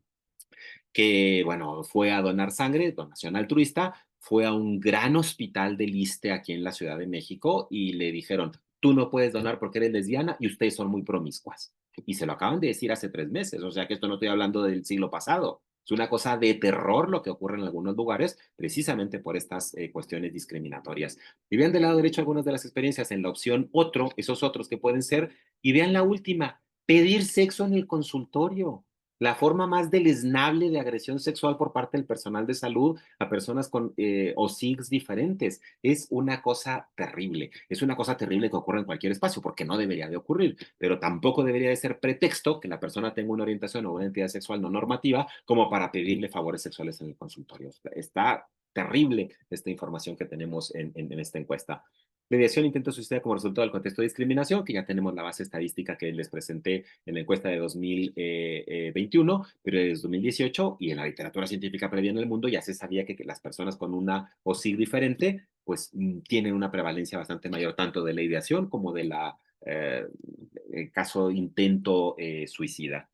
que, bueno, fue a donar sangre, donación altruista, fue a un gran hospital del ISSSTE aquí en la Ciudad de México y le dijeron, tú no puedes donar porque eres lesbiana y ustedes son muy promiscuas. Y se lo acaban de decir hace 3 meses, o sea que esto no estoy hablando del siglo pasado. Es una cosa de terror lo que ocurre en algunos lugares, precisamente por estas cuestiones discriminatorias. Y vean del lado derecho algunas de las experiencias en la opción otro, esos otros que pueden ser, y vean la última, pedir sexo en el consultorio, la forma más deleznable de agresión sexual por parte del personal de salud a personas con OSIGs diferentes. Es una cosa terrible. Es una cosa terrible que ocurre en cualquier espacio, porque no debería de ocurrir, pero tampoco debería de ser pretexto que la persona tenga una orientación o una identidad sexual no normativa como para pedirle favores sexuales en el consultorio. Está terrible esta información que tenemos en esta encuesta. Mediación intento suicida como resultado del contexto de discriminación, que ya tenemos la base estadística que les presenté en la encuesta de 2021, pero desde 2018 y en la literatura científica previa en el mundo ya se sabía que las personas con una OSIG diferente pues tienen una prevalencia bastante mayor tanto de la ideación como de la el caso intento suicida.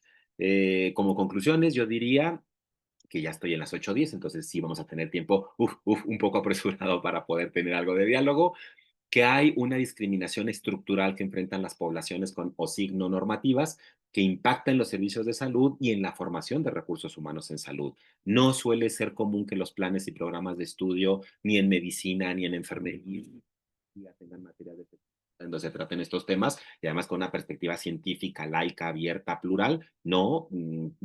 Como conclusiones, yo diría que ya estoy en las 8:10, entonces sí vamos a tener tiempo un poco apresurado para poder tener algo de diálogo, que hay una discriminación estructural que enfrentan las poblaciones con OSIG no normativas que impacta en los servicios de salud y en la formación de recursos humanos en salud. No suele ser común que los planes y programas de estudio, ni en medicina, ni en enfermería, tengan materias de donde se traten estos temas y además con una perspectiva científica, laica, abierta, plural. No,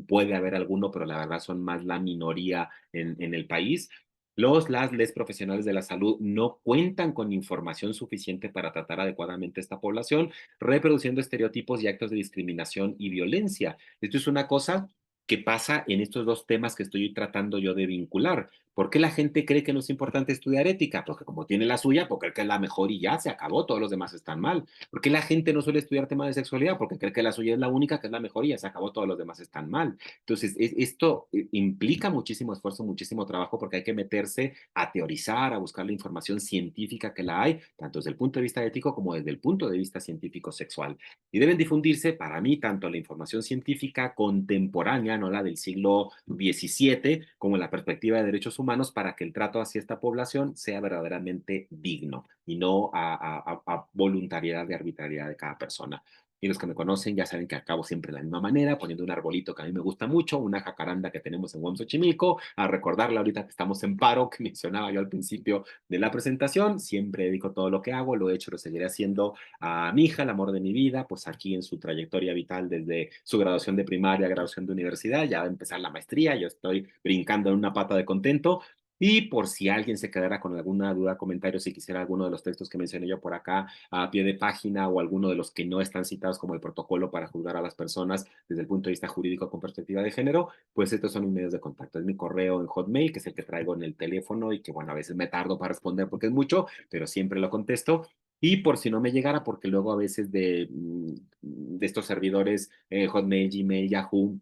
puede haber alguno, pero la verdad son más la minoría en el país. Les profesionales de la salud no cuentan con información suficiente para tratar adecuadamente a esta población, reproduciendo estereotipos y actos de discriminación y violencia. Esto es una cosa que pasa en estos dos temas que estoy tratando yo de vincular. ¿Por qué la gente cree que no es importante estudiar ética? Porque como tiene la suya, porque cree que es la mejor y ya se acabó, todos los demás están mal. ¿Por qué la gente no suele estudiar temas de sexualidad? Porque cree que la suya es la única, que es la mejor y ya se acabó, todos los demás están mal. Entonces, esto implica muchísimo esfuerzo, muchísimo trabajo, porque hay que meterse a teorizar, a buscar la información científica que la hay, tanto desde el punto de vista ético como desde el punto de vista científico sexual. Y deben difundirse, para mí, tanto la información científica contemporánea, no la del siglo XVII, como la perspectiva de derechos humanos, para que el trato hacia esta población sea verdaderamente digno y no a voluntariedad de arbitrariedad de cada persona. Y los que me conocen ya saben que acabo siempre de la misma manera, poniendo un arbolito que a mí me gusta mucho, una jacaranda que tenemos en Xochimilco, a recordarle ahorita que estamos en paro, que mencionaba yo al principio de la presentación. Siempre dedico todo lo que hago, lo he hecho, lo seguiré haciendo a mi hija, el amor de mi vida, pues aquí en su trayectoria vital desde su graduación de primaria, graduación de universidad, ya va a empezar la maestría, yo estoy brincando en una pata de contento. Y por si alguien se quedara con alguna duda, comentario, si quisiera alguno de los textos que mencioné yo por acá a pie de página o alguno de los que no están citados como el protocolo para juzgar a las personas desde el punto de vista jurídico con perspectiva de género, pues estos son mis medios de contacto. Es mi correo en Hotmail, que es el que traigo en el teléfono y que, bueno, a veces me tardo para responder porque es mucho, pero siempre lo contesto. Y por si no me llegara, porque luego a veces de estos servidores, Hotmail, Gmail, Yahoo,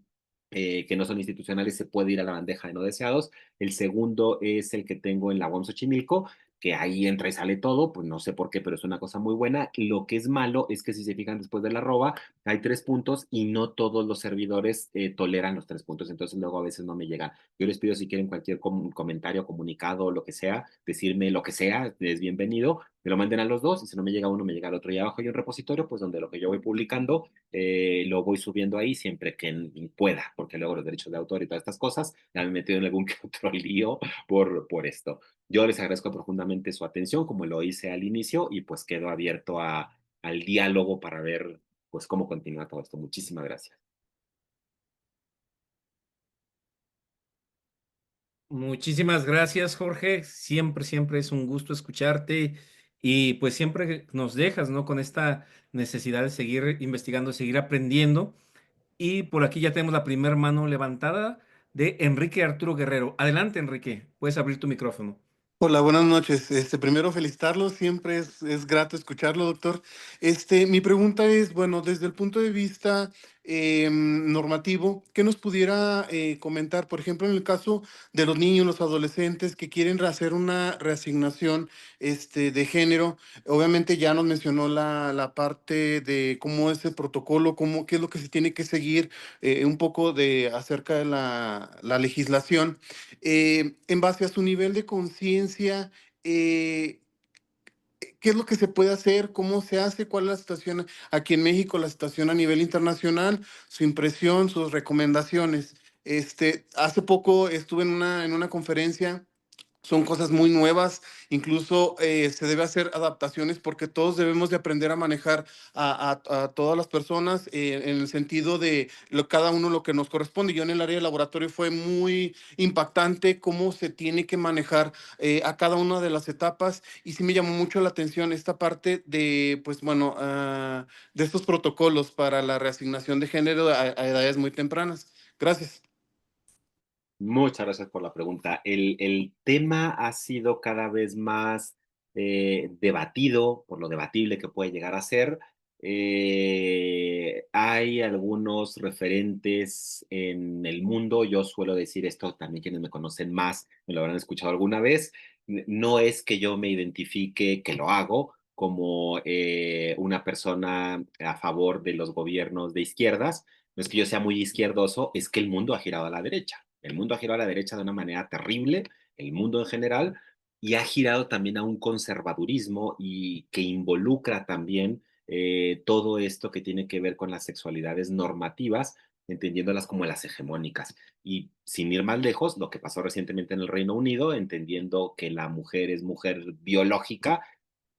que no son institucionales, se puede ir a la bandeja de no deseados. El segundo es el que tengo en la UAM Xochimilco, que ahí entra y sale todo, pues no sé por qué, pero es una cosa muy buena. Lo que es malo es que si se fijan después del arroba, hay 3 puntos y no todos los servidores toleran los 3 puntos, entonces luego a veces no me llegan. Yo les pido si quieren cualquier comentario, comunicado, lo que sea, decirme lo que sea, es bienvenido, me lo manden a los dos y si no me llega uno, me llega el otro. Y abajo hay un repositorio, pues donde lo que yo voy publicando lo voy subiendo ahí siempre que pueda, porque luego los derechos de autor y todas estas cosas, ya me he metido en algún que otro lío por esto. Yo les agradezco profundamente su atención, como lo hice al inicio, y pues quedo abierto al diálogo para ver pues cómo continúa todo esto. Muchísimas gracias. Muchísimas gracias, Jorge. Siempre, siempre es un gusto escucharte y pues siempre nos dejas, ¿no? Con esta necesidad de seguir investigando, seguir aprendiendo. Y por aquí ya tenemos la primera mano levantada de Enrique Arturo Guerrero. Adelante, Enrique. Puedes abrir tu micrófono. Hola, buenas noches. Primero felicitarlo, siempre es grato escucharlo, doctor. Mi pregunta es, bueno, desde el punto de vista normativo, ¿qué nos pudiera comentar? Por ejemplo, en el caso de los niños, los adolescentes que quieren hacer una reasignación de género, obviamente ya nos mencionó la parte de cómo es el protocolo, qué es lo que se tiene que seguir, un poco acerca de la legislación en base a su nivel de conciencia, eh, ¿qué es lo que se puede hacer? ¿Cómo se hace? ¿Cuál es la situación aquí en México, la situación a nivel internacional? Su impresión, sus recomendaciones. Hace poco estuve en una conferencia. Son cosas muy nuevas, incluso se debe hacer adaptaciones porque todos debemos de aprender a manejar a todas las personas en el sentido de cada uno lo que nos corresponde. Yo en el área de laboratorio fue muy impactante cómo se tiene que manejar a cada una de las etapas y sí me llamó mucho la atención esta parte de, pues bueno, de estos protocolos para la reasignación de género a edades muy tempranas. Gracias. Muchas gracias por la pregunta. El tema ha sido cada vez más debatido por lo debatible que puede llegar a ser. Hay algunos referentes en el mundo, yo suelo decir esto, también quienes me conocen más me lo habrán escuchado alguna vez. No es que yo me identifique, que lo hago, como una persona a favor de los gobiernos de izquierdas. No es que yo sea muy izquierdoso, es que el mundo ha girado a la derecha. El mundo ha girado a la derecha de una manera terrible, el mundo en general, y ha girado también a un conservadurismo y que involucra también todo esto que tiene que ver con las sexualidades normativas, entendiéndolas como las hegemónicas. Y sin ir más lejos, lo que pasó recientemente en el Reino Unido, entendiendo que la mujer es mujer biológica,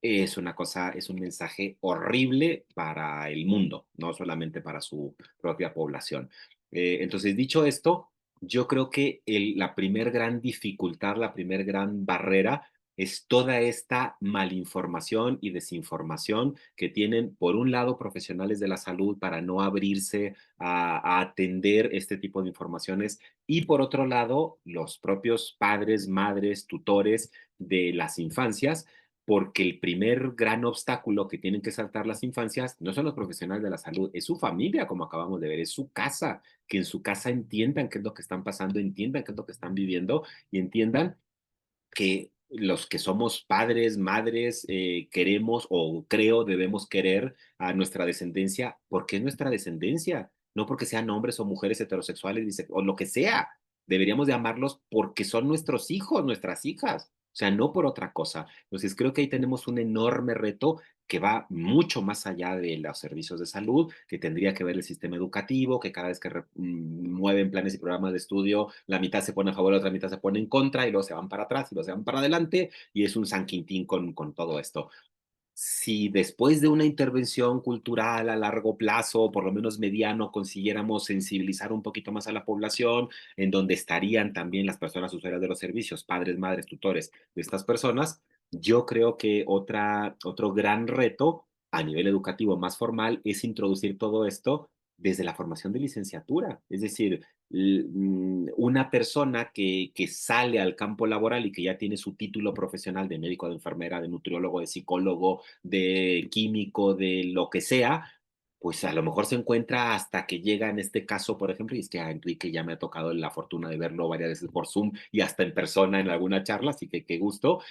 es una cosa, es un mensaje horrible para el mundo, no solamente para su propia población. Entonces, dicho esto, yo creo que la primer gran dificultad, la primer gran barrera es toda esta malinformación y desinformación que tienen, por un lado, profesionales de la salud para no abrirse a atender este tipo de informaciones y por otro lado, los propios padres, madres, tutores de las infancias, porque el primer gran obstáculo que tienen que saltar las infancias no son los profesionales de la salud, es su familia, como acabamos de ver, es su casa, que en su casa entiendan qué es lo que están pasando, entiendan qué es lo que están viviendo y entiendan que los que somos padres, madres, queremos o creo debemos querer a nuestra descendencia porque es nuestra descendencia, no porque sean hombres o mujeres heterosexuales o lo que sea. Deberíamos de amarlos porque son nuestros hijos, nuestras hijas, o sea, no por otra cosa. Entonces creo que ahí tenemos un enorme reto que va mucho más allá de los servicios de salud, que tendría que ver el sistema educativo, que cada vez que mueven planes y programas de estudio, la mitad se pone a favor, la otra mitad se pone en contra, y luego se van para atrás, y luego se van para adelante, y es un San Quintín con todo esto. si después de una intervención cultural a largo plazo, por lo menos mediano, consiguiéramos sensibilizar un poquito más a la población, en donde estarían también las personas usuarias de los servicios, padres, madres, tutores de estas personas, yo creo que otro gran reto a nivel educativo más formal es introducir todo esto desde la formación de licenciatura. Es decir, una persona que sale al campo laboral y que ya tiene su título profesional de médico, de enfermera, de nutriólogo, de psicólogo, de químico, de lo que sea, pues a lo mejor se encuentra hasta que llega en este caso, por ejemplo, y es que a Enrique ya me ha tocado la fortuna de verlo varias veces por Zoom y hasta en persona en alguna charla, así que qué gusto.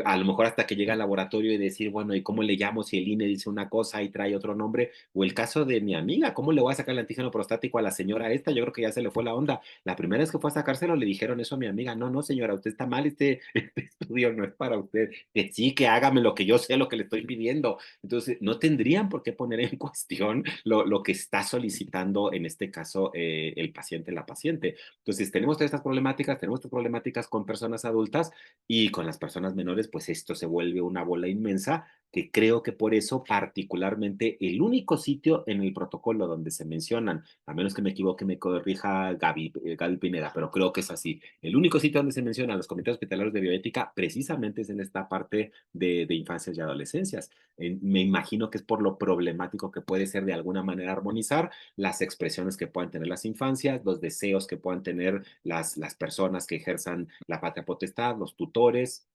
A lo mejor hasta que llega al laboratorio y decir, bueno, ¿y cómo le llamo si el INE dice una cosa y trae otro nombre? O el caso de mi amiga, ¿cómo le voy a sacar el antígeno prostático a la señora esta? Yo creo que ya se le fue la onda. La primera vez que fue a sacárselo le dijeron eso a mi amiga, no, no señora, usted está mal, este estudio no es para usted, que sí, que hágame lo que yo sé, lo que le estoy pidiendo. Entonces, no tendrían por qué poner en cuestión lo que está solicitando, en este caso, el paciente, la paciente. Entonces, tenemos estas problemáticas con personas adultas y con las personas menores, pues esto se vuelve una bola inmensa que creo que por eso particularmente el único sitio en el protocolo donde se mencionan, a menos que me equivoque, me corrija Gaby Pineda, pero creo que es así. El único sitio donde se mencionan los comités hospitalarios de bioética precisamente es en esta parte de infancias y adolescencias. Me imagino que es por lo problemático que puede ser de alguna manera armonizar las expresiones que puedan tener las infancias, los deseos que puedan tener las personas que ejerzan la patria potestad, los tutores.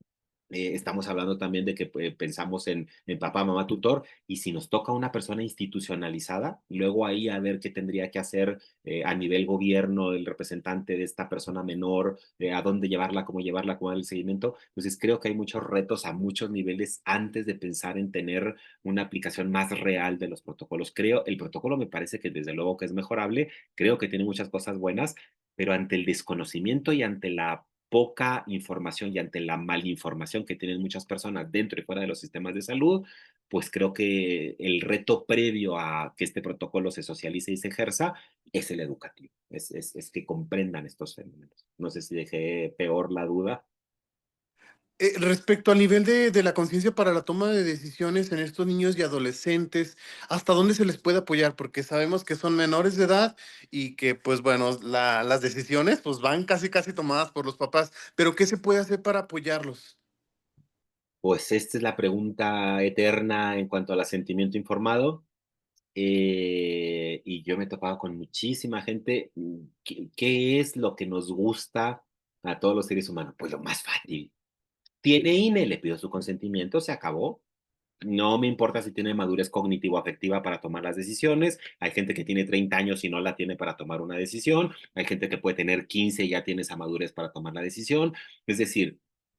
Estamos hablando también de que pensamos en papá, mamá, tutor, y si nos toca una persona institucionalizada, luego ahí a ver qué tendría que hacer a nivel gobierno el representante de esta persona menor, a dónde llevarla, cómo dar el seguimiento. Entonces creo que hay muchos retos a muchos niveles antes de pensar en tener una aplicación más real de los protocolos. El protocolo me parece que desde luego que es mejorable, creo que tiene muchas cosas buenas, pero ante el desconocimiento y ante la poca información y ante la malinformación que tienen muchas personas dentro y fuera de los sistemas de salud, pues creo que el reto previo a que este protocolo se socialice y se ejerza es el educativo, es que comprendan estos fenómenos. No sé si dejé peor la duda. Respecto al nivel de la conciencia para la toma de decisiones en estos niños y adolescentes, ¿hasta dónde se les puede apoyar? Porque sabemos que son menores de edad y que, pues bueno, las decisiones pues van casi casi tomadas por los papás, pero ¿qué se puede hacer para apoyarlos? Pues esta es la pregunta eterna en cuanto al asentimiento informado. Y yo me he topado con muchísima gente. ¿Qué es lo que nos gusta a todos los seres humanos? Pues lo más fácil. Tiene INE, le pido su consentimiento, se acabó. No me importa si tiene madurez cognitivo-afectiva para tomar las decisiones. Hay gente que tiene 30 años y no la tiene para tomar una decisión. Hay gente que puede tener 15 y ya tiene esa madurez para tomar la decisión. Es decir,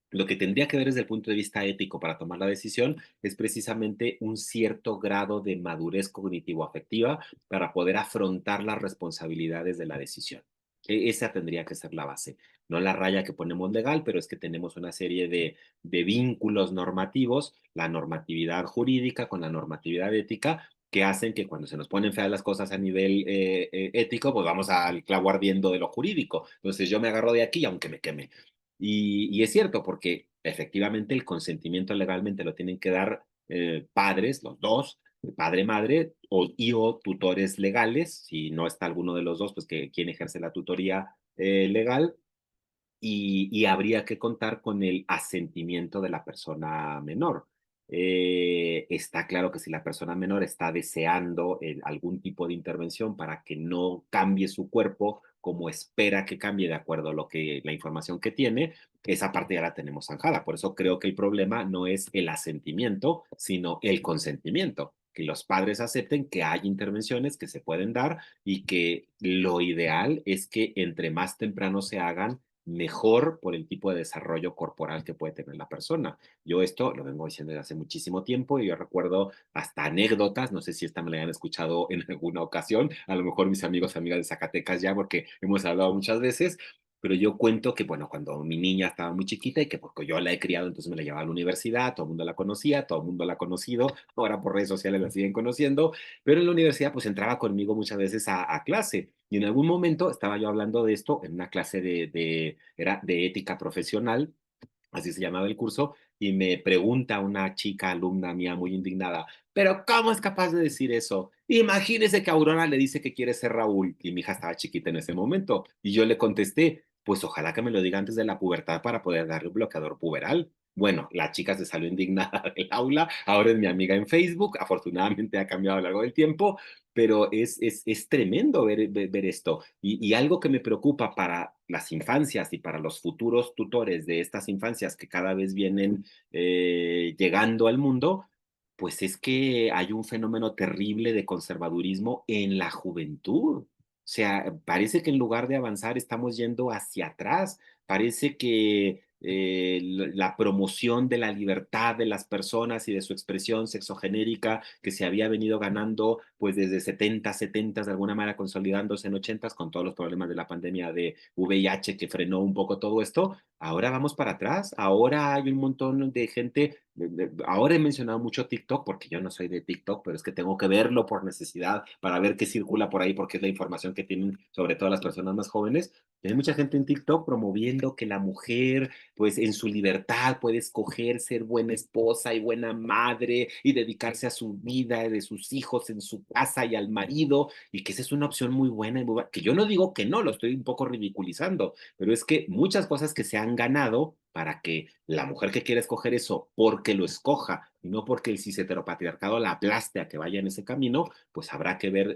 lo que tendría que ver desde el punto de vista ético para tomar la decisión es precisamente un cierto grado de madurez cognitivo-afectiva para poder afrontar las responsabilidades de la decisión. Esa tendría que ser la base, no la raya que ponemos legal, pero es que tenemos una serie de vínculos normativos, la normatividad jurídica con la normatividad ética, que hacen que cuando se nos ponen feas las cosas a nivel ético, pues vamos al clavo ardiendo de lo jurídico. Entonces yo me agarro de aquí aunque me queme. Y es cierto, porque efectivamente el consentimiento legalmente lo tienen que dar padres, los dos, padre, madre, o tutores legales, si no está alguno de los dos, pues que quien ejerce la tutoría legal, y habría que contar con el asentimiento de la persona menor. Está claro que si la persona menor está deseando algún tipo de intervención para que no cambie su cuerpo como espera que cambie de acuerdo a la información que tiene, esa parte ya la tenemos zanjada. Por eso creo que el problema no es el asentimiento, sino el consentimiento. Que los padres acepten que hay intervenciones que se pueden dar y que lo ideal es que entre más temprano se hagan, mejor por el tipo de desarrollo corporal que puede tener la persona. Yo esto lo vengo diciendo desde hace muchísimo tiempo y yo recuerdo hasta anécdotas, no sé si esta me la hayan escuchado en alguna ocasión, a lo mejor mis amigos, amigas de Zacatecas ya, porque hemos hablado muchas veces, pero yo cuento que, bueno, cuando mi niña estaba muy chiquita y que porque yo la he criado, entonces me la llevaba a la universidad, todo el mundo la conocía, todo el mundo la ha conocido, ahora por redes sociales la siguen conociendo, pero en la universidad pues entraba conmigo muchas veces a clase y en algún momento estaba yo hablando de esto en una clase era de ética profesional así se llamaba el curso, y me pregunta una chica alumna mía muy indignada, pero ¿cómo es capaz de decir eso? Imagínese que Aurora le dice que quiere ser Raúl, y mi hija estaba chiquita en ese momento, y yo le contesté, pues ojalá que me lo diga antes de la pubertad para poder darle un bloqueador puberal. Bueno, la chica se salió indignada del aula, ahora es mi amiga en Facebook, afortunadamente ha cambiado a lo largo del tiempo, pero es tremendo ver esto. Y algo que me preocupa para las infancias y para los futuros tutores de estas infancias que cada vez vienen llegando al mundo, pues es que hay un fenómeno terrible de conservadurismo en la juventud. O sea, parece que en lugar de avanzar estamos yendo hacia atrás. Parece que la promoción de la libertad de las personas y de su expresión sexogenérica que se había venido ganando pues desde 70 de alguna manera consolidándose en 80 con todos los problemas de la pandemia de VIH que frenó un poco todo esto, ahora vamos para atrás, ahora hay un montón de gente, ahora he mencionado mucho TikTok porque yo no soy de TikTok, pero es que tengo que verlo por necesidad para ver qué circula por ahí porque es la información que tienen sobre todo las personas más jóvenes. Hay mucha gente en TikTok promoviendo que la mujer pues en su libertad puede escoger ser buena esposa y buena madre y dedicarse a su vida y de sus hijos en su casa y al marido, y que esa es una opción muy buena y muy buena, que yo no digo que no, lo estoy un poco ridiculizando, pero es que muchas cosas que se han ganado para que la mujer que quiera escoger eso porque lo escoja y no porque el cis heteropatriarcado la aplaste a que vaya en ese camino, pues habrá que ver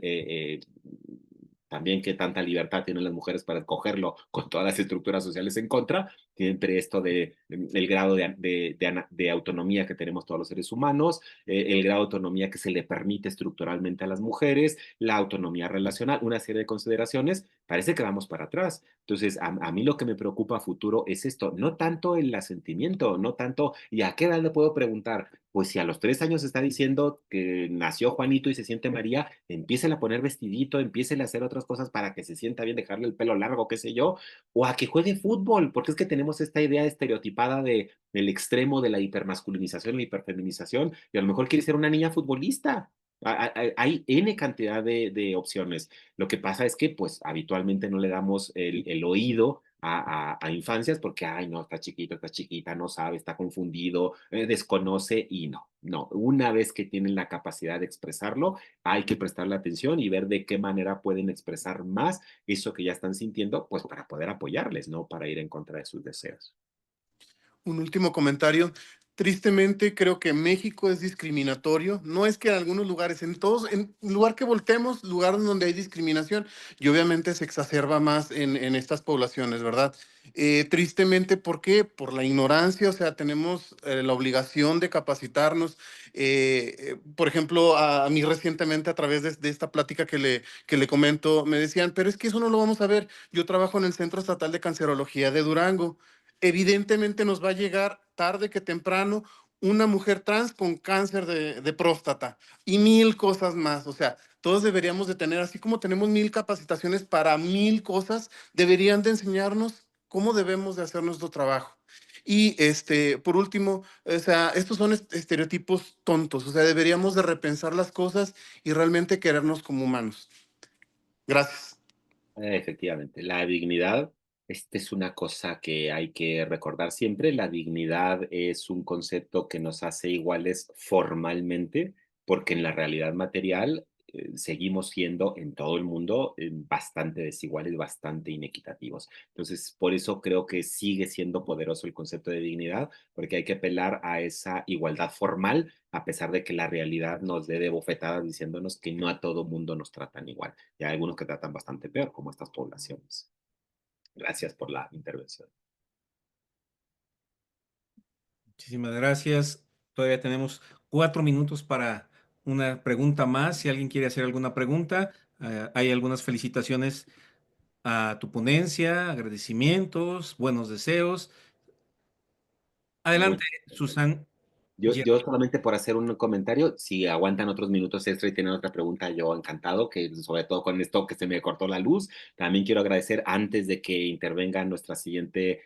también qué tanta libertad tienen las mujeres para escogerlo con todas las estructuras sociales en contra, siempre esto el grado de autonomía que tenemos todos los seres humanos, el grado de autonomía que se le permite estructuralmente a las mujeres, la autonomía relacional, una serie de consideraciones, parece que vamos para atrás. Entonces, a mí lo que me preocupa a futuro es esto, no tanto el asentimiento, no tanto, ¿y a qué edad le puedo preguntar? Pues si a los 3 años está diciendo que nació Juanito y se siente María, empiecen a poner vestidito, empiecen a hacer otras cosas para que se sienta bien, dejarle el pelo largo, qué sé yo, o a que juegue fútbol, porque es que tenemos esta idea estereotipada del extremo de la hipermasculinización, la hiperfeminización, y a lo mejor quiere ser una niña futbolista. Hay N cantidad de opciones. Lo que pasa es que, pues, habitualmente no le damos el oído a infancias porque, ay, no, está chiquito, está chiquita, no sabe, está confundido, desconoce y no, no. Una vez que tienen la capacidad de expresarlo, hay que prestarle atención y ver de qué manera pueden expresar más eso que ya están sintiendo, pues para poder apoyarles, no para ir en contra de sus deseos. Un último comentario. Tristemente, creo que México es discriminatorio. No es que en algunos lugares, en todos, en lugar que voltemos, lugar donde hay discriminación, y obviamente se exacerba más en estas poblaciones, ¿verdad? Tristemente, ¿por qué? Por la ignorancia, o sea, tenemos la obligación de capacitarnos. Por ejemplo, a mí recientemente, a través de esta plática que le comento, me decían, pero es que eso no lo vamos a ver. Yo trabajo en el Centro Estatal de Cancerología de Durango. Evidentemente nos va a llegar tarde que temprano una mujer trans con cáncer de próstata y mil cosas más. O sea, todos deberíamos de tener, así como tenemos mil capacitaciones para mil cosas, deberían de enseñarnos cómo debemos de hacer nuestro trabajo. Y por último, o sea, estos son estereotipos tontos. O sea, deberíamos de repensar las cosas y realmente querernos como humanos. Gracias. Efectivamente, la dignidad, esta es una cosa que hay que recordar siempre. La dignidad es un concepto que nos hace iguales formalmente, porque en la realidad material seguimos siendo en todo el mundo bastante desiguales, bastante inequitativos. Entonces, por eso creo que sigue siendo poderoso el concepto de dignidad, porque hay que apelar a esa igualdad formal, a pesar de que la realidad nos dé de bofetadas diciéndonos que no a todo mundo nos tratan igual. Y hay algunos que tratan bastante peor, como estas poblaciones. Gracias por la intervención. Muchísimas gracias. Todavía tenemos 4 minutos para una pregunta más. Si alguien quiere hacer alguna pregunta, hay algunas felicitaciones a tu ponencia, agradecimientos, buenos deseos. Adelante, Muchas Susan. Yo solamente por hacer un comentario, si aguantan otros minutos extra y tienen otra pregunta, yo encantado, que sobre todo con esto que se me cortó la luz, también quiero agradecer antes de que intervenga nuestra siguiente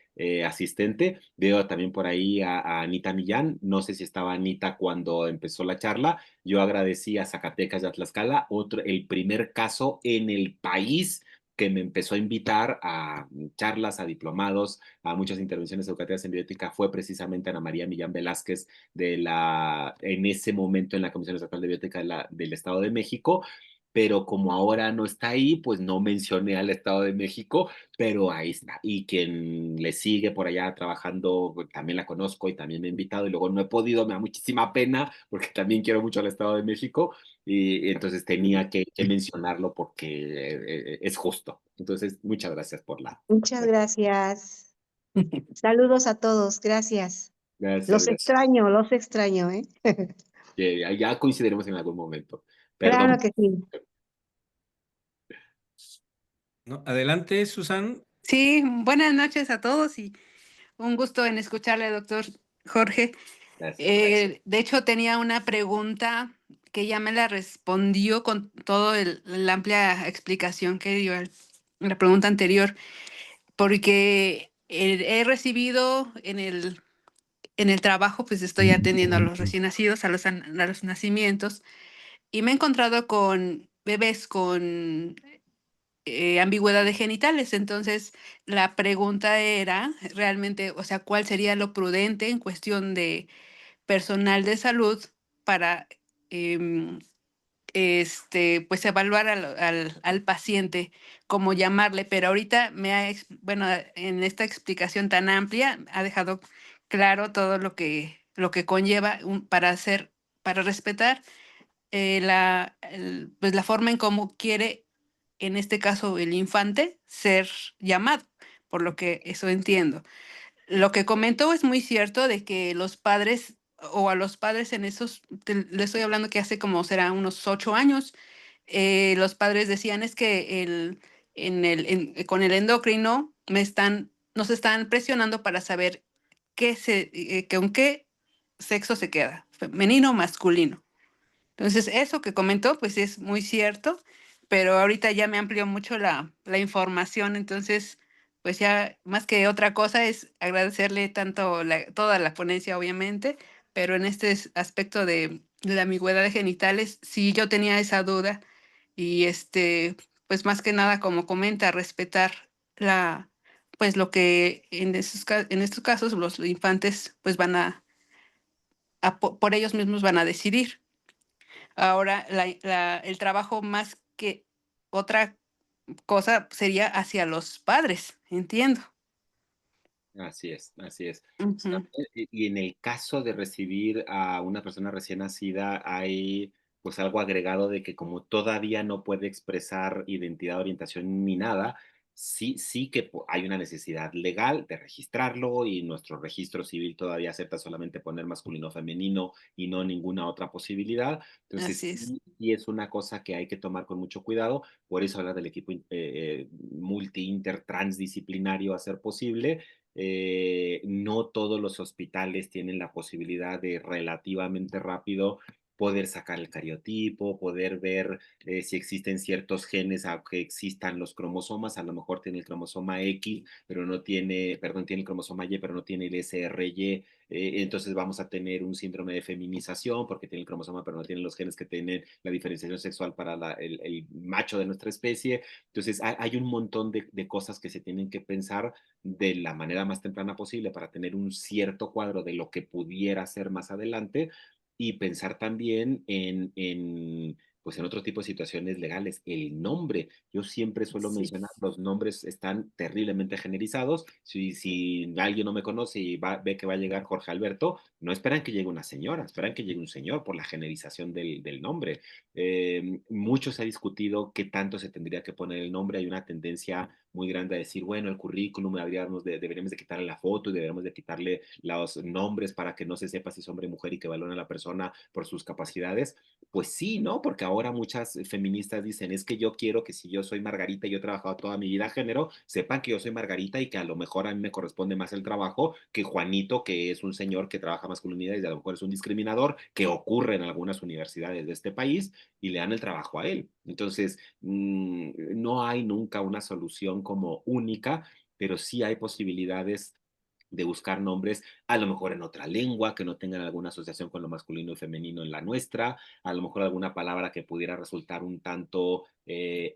asistente, veo también por ahí a Anita Millán, no sé si estaba Anita cuando empezó la charla, yo agradecí a Zacatecas y a Tlaxcala, el primer caso en el país que me empezó a invitar a charlas, a diplomados, a muchas intervenciones educativas en bioética fue precisamente Ana María Millán Velázquez, en ese momento en la Comisión Estatal de Bioética del Estado de México, pero como ahora no está ahí, pues no mencioné al Estado de México, pero ahí está. Y quien le sigue por allá trabajando, pues, también la conozco y también me ha invitado y luego no he podido, me da muchísima pena porque también quiero mucho al Estado de México y entonces tenía que mencionarlo porque es justo. Entonces, muchas gracias por la... Muchas gracias. Saludos a todos, gracias. Gracias, gracias. Los extraño, ¿eh? Ya coincidiremos en algún momento. Claro Perdón. que sí. No, adelante, Susan. Sí, buenas noches a todos y un gusto en escucharle, doctor Jorge. Gracias. De hecho, tenía una pregunta que ya me la respondió con toda la amplia explicación que dio en la pregunta anterior, porque he recibido en el trabajo, pues estoy atendiendo a los recién nacidos, a los nacimientos, y me he encontrado con bebés con ambigüedad de genitales. Entonces, la pregunta era realmente, o sea, ¿cuál sería lo prudente en cuestión de personal de salud para, em, pues, evaluar al paciente, cómo llamarle? Pero ahorita bueno, en esta explicación tan amplia, ha dejado claro todo lo que conlleva para respetar pues, la forma en cómo quiere, en este caso, el infante, ser llamado, por lo que eso entiendo. Lo que comentó es muy cierto de que los padres, o a los padres le estoy hablando que hace como será unos 8 años, los padres decían es que con el endocrino nos están presionando para saber con qué sexo se queda, femenino o masculino. Entonces, eso que comentó, pues es muy cierto, pero ahorita ya me amplió mucho la información. Entonces, pues ya más que otra cosa es agradecerle tanto toda la ponencia, obviamente, pero en este aspecto de la ambigüedad de genitales, sí yo tenía esa duda y pues más que nada, como comenta, respetar pues lo que en estos casos los infantes pues por ellos mismos van a decidir. Ahora, el trabajo más que otra cosa sería hacia los padres, entiendo. Así es, así es. Ujú. Y en el caso de recibir a una persona recién nacida, hay pues algo agregado de que como todavía no puede expresar identidad, orientación ni nada, sí que hay una necesidad legal de registrarlo y nuestro registro civil todavía acepta solamente poner masculino o femenino y no ninguna otra posibilidad. Entonces, Así es. sí es una cosa que hay que tomar con mucho cuidado. Por eso hablar del equipo multi-inter-transdisciplinario a ser posible. No todos los hospitales tienen la posibilidad de relativamente rápido poder sacar el cariotipo, poder ver si existen ciertos genes, aunque existan los cromosomas, a lo mejor tiene el cromosoma X, pero no tiene, perdón, tiene el cromosoma Y, pero no tiene el SRY, entonces vamos a tener un síndrome de feminización porque tiene el cromosoma, pero no tiene los genes que tienen la diferenciación sexual para el macho de nuestra especie. Entonces hay un montón de cosas que se tienen que pensar de la manera más temprana posible para tener un cierto cuadro de lo que pudiera ser más adelante y pensar también pues en otro tipo de situaciones legales. El nombre, yo siempre suelo Sí, mencionar, los nombres están terriblemente generizados. Si alguien no me conoce y ve que va a llegar Jorge Alberto, no esperan que llegue una señora, esperan que llegue un señor por la generización del nombre. Mucho se ha discutido qué tanto se tendría que poner el nombre. Hay una tendencia muy grande a decir, bueno, el currículum deberíamos de quitarle la foto y deberíamos de quitarle los nombres para que no se sepa si es hombre o mujer y que valoren a la persona por sus capacidades. Pues sí, ¿no? Porque ahora muchas feministas dicen, es que yo quiero que si yo soy Margarita y yo he trabajado toda mi vida género, sepan que yo soy Margarita y que a lo mejor a mí me corresponde más el trabajo que Juanito, que es un señor que trabaja masculinidades y a lo mejor es un discriminador, que ocurre en algunas universidades de este país y le dan el trabajo a él. Entonces, no hay nunca una solución como única, pero sí hay posibilidades de buscar nombres a lo mejor en otra lengua, que no tengan alguna asociación con lo masculino y femenino en la nuestra, a lo mejor alguna palabra que pudiera resultar un tanto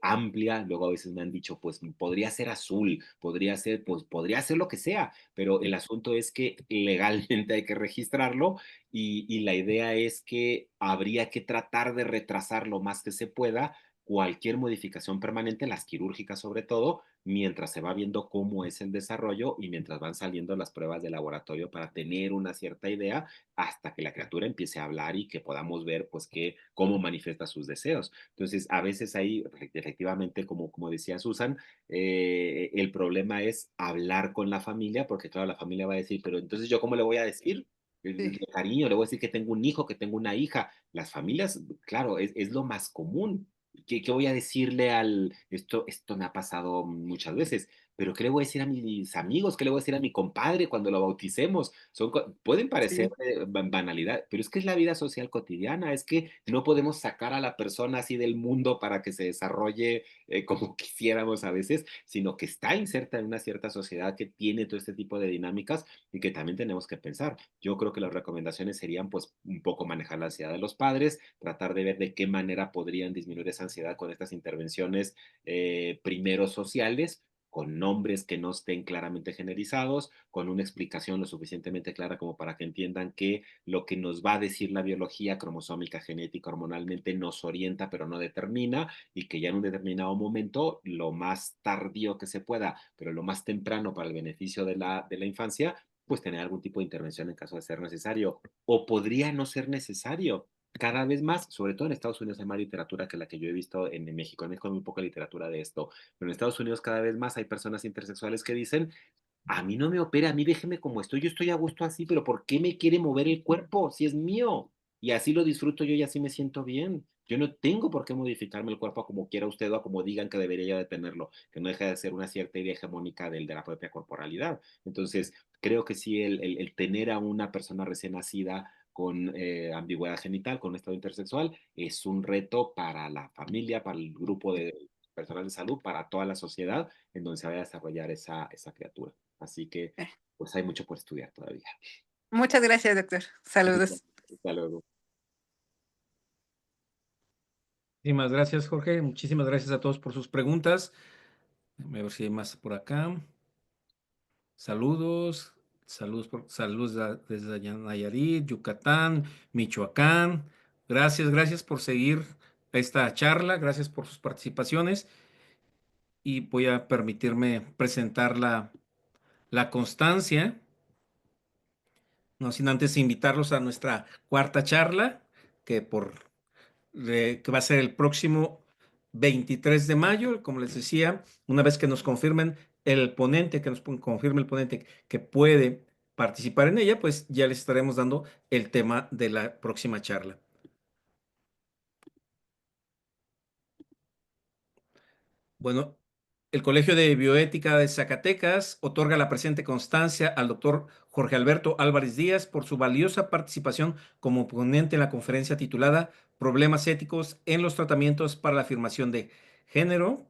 amplia. Luego a veces me han dicho, pues podría ser azul, podría ser, pues podría ser lo que sea, pero el asunto es que legalmente hay que registrarlo y la idea es que habría que tratar de retrasar lo más que se pueda cualquier modificación permanente, las quirúrgicas sobre todo, mientras se va viendo cómo es el desarrollo y mientras van saliendo las pruebas de laboratorio para tener una cierta idea hasta que la criatura empiece a hablar y que podamos ver pues cómo manifiesta sus deseos. Entonces, a veces ahí, efectivamente, como decía Susan, el problema es hablar con la familia, porque claro, la familia va a decir, pero entonces yo cómo le voy a decir? Sí. Cariño, le voy a decir que tengo un hijo, que tengo una hija. Las familias, claro, es lo más común. ¿Qué voy a decirle esto me ha pasado muchas veces, pero qué le voy a decir a mis amigos? ¿Qué le voy a decir a mi compadre cuando lo bauticemos? Pueden parecer Sí. banalidad, pero es que es la vida social cotidiana, es que no podemos sacar a la persona así del mundo para que se desarrolle como quisiéramos a veces, sino que está inserta en una cierta sociedad que tiene todo este tipo de dinámicas y que también tenemos que pensar. Yo creo que las recomendaciones serían pues un poco manejar la ansiedad de los padres, tratar de ver de qué manera podrían disminuir esa ansiedad con estas intervenciones primero sociales, con nombres que no estén claramente generizados, con una explicación lo suficientemente clara como para que entiendan que lo que nos va a decir la biología cromosómica, genética, hormonalmente nos orienta pero no determina y que ya en un determinado momento, lo más tardío que se pueda, pero lo más temprano para el beneficio de la infancia, pues tener algún tipo de intervención en caso de ser necesario o podría no ser necesario. Cada vez más, sobre todo en Estados Unidos hay más literatura que la que yo he visto en México. En México hay muy poca literatura de esto, pero en Estados Unidos cada vez más hay personas intersexuales que dicen, a mí no me opera, a mí déjeme como estoy, yo estoy a gusto así, pero ¿por qué me quiere mover el cuerpo si es mío? Y así lo disfruto yo y así me siento bien. Yo no tengo por qué modificarme el cuerpo a como quiera usted o a como digan que debería de tenerlo, que no deja de ser una cierta idea hegemónica de la propia corporalidad. Entonces, creo que sí, el tener a una persona recién nacida con ambigüedad genital, con un estado intersexual, es un reto para la familia, para el grupo de personal de salud, para toda la sociedad, en donde se vaya a desarrollar esa criatura. Así que, Eh, pues hay mucho por estudiar todavía. Muchas gracias, doctor. Saludos. Hasta luego. Muchísimas gracias, Jorge. Muchísimas gracias a todos por sus preguntas. Déjame ver si hay más por acá. Saludos, saludos desde allá Nayarit, Yucatán, Michoacán. Gracias por seguir esta charla, gracias por sus participaciones y voy a permitirme presentar la constancia, no sin antes invitarlos a nuestra cuarta charla, que que va a ser el próximo 23 de mayo, como les decía, una vez que nos confirmen el ponente, que nos confirme el ponente que puede participar en ella, pues ya les estaremos dando el tema de la próxima charla. Bueno, el Colegio de Bioética de Zacatecas otorga la presente constancia al doctor Jorge Alberto Álvarez Díaz por su valiosa participación como ponente en la conferencia titulada Problemas éticos en los tratamientos para la afirmación de género,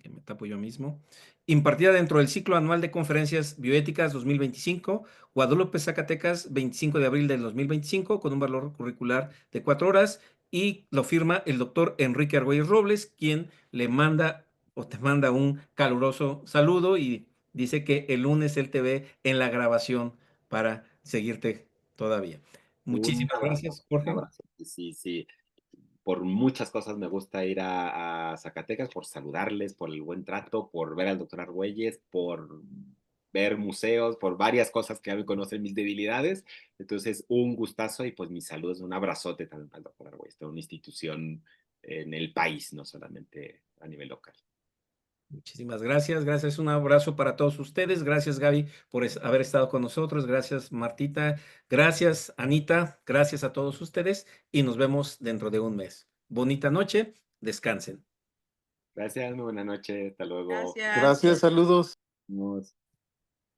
que me tapo yo mismo, impartida dentro del ciclo anual de conferencias bioéticas 2025, Guadalupe, Zacatecas, 25 de abril del 2025, con un valor curricular de 4 horas, y lo firma el doctor Enrique Argüelles Robles, quien le manda o te manda un caluroso saludo y dice que el lunes él te ve en la grabación para seguirte todavía. Un Muchísimas abrazo, gracias, un Jorge. abrazo. Sí, sí. Por muchas cosas me gusta ir a Zacatecas, por saludarles, por el buen trato, por ver al doctor Argüelles, por ver museos, por varias cosas que ya me conocen mis debilidades. Entonces, un gustazo y pues mis saludos, un abrazote también para el doctor Argüelles, toda una institución en el país, no solamente a nivel local. Muchísimas gracias, gracias. Un abrazo para todos ustedes. Gracias, Gaby, por haber estado con nosotros. Gracias, Martita. Gracias, Anita. Gracias a todos ustedes y nos vemos dentro de un mes. Bonita noche. Descansen. Gracias, muy buena noche, hasta luego. Gracias. Gracias, saludos. Nos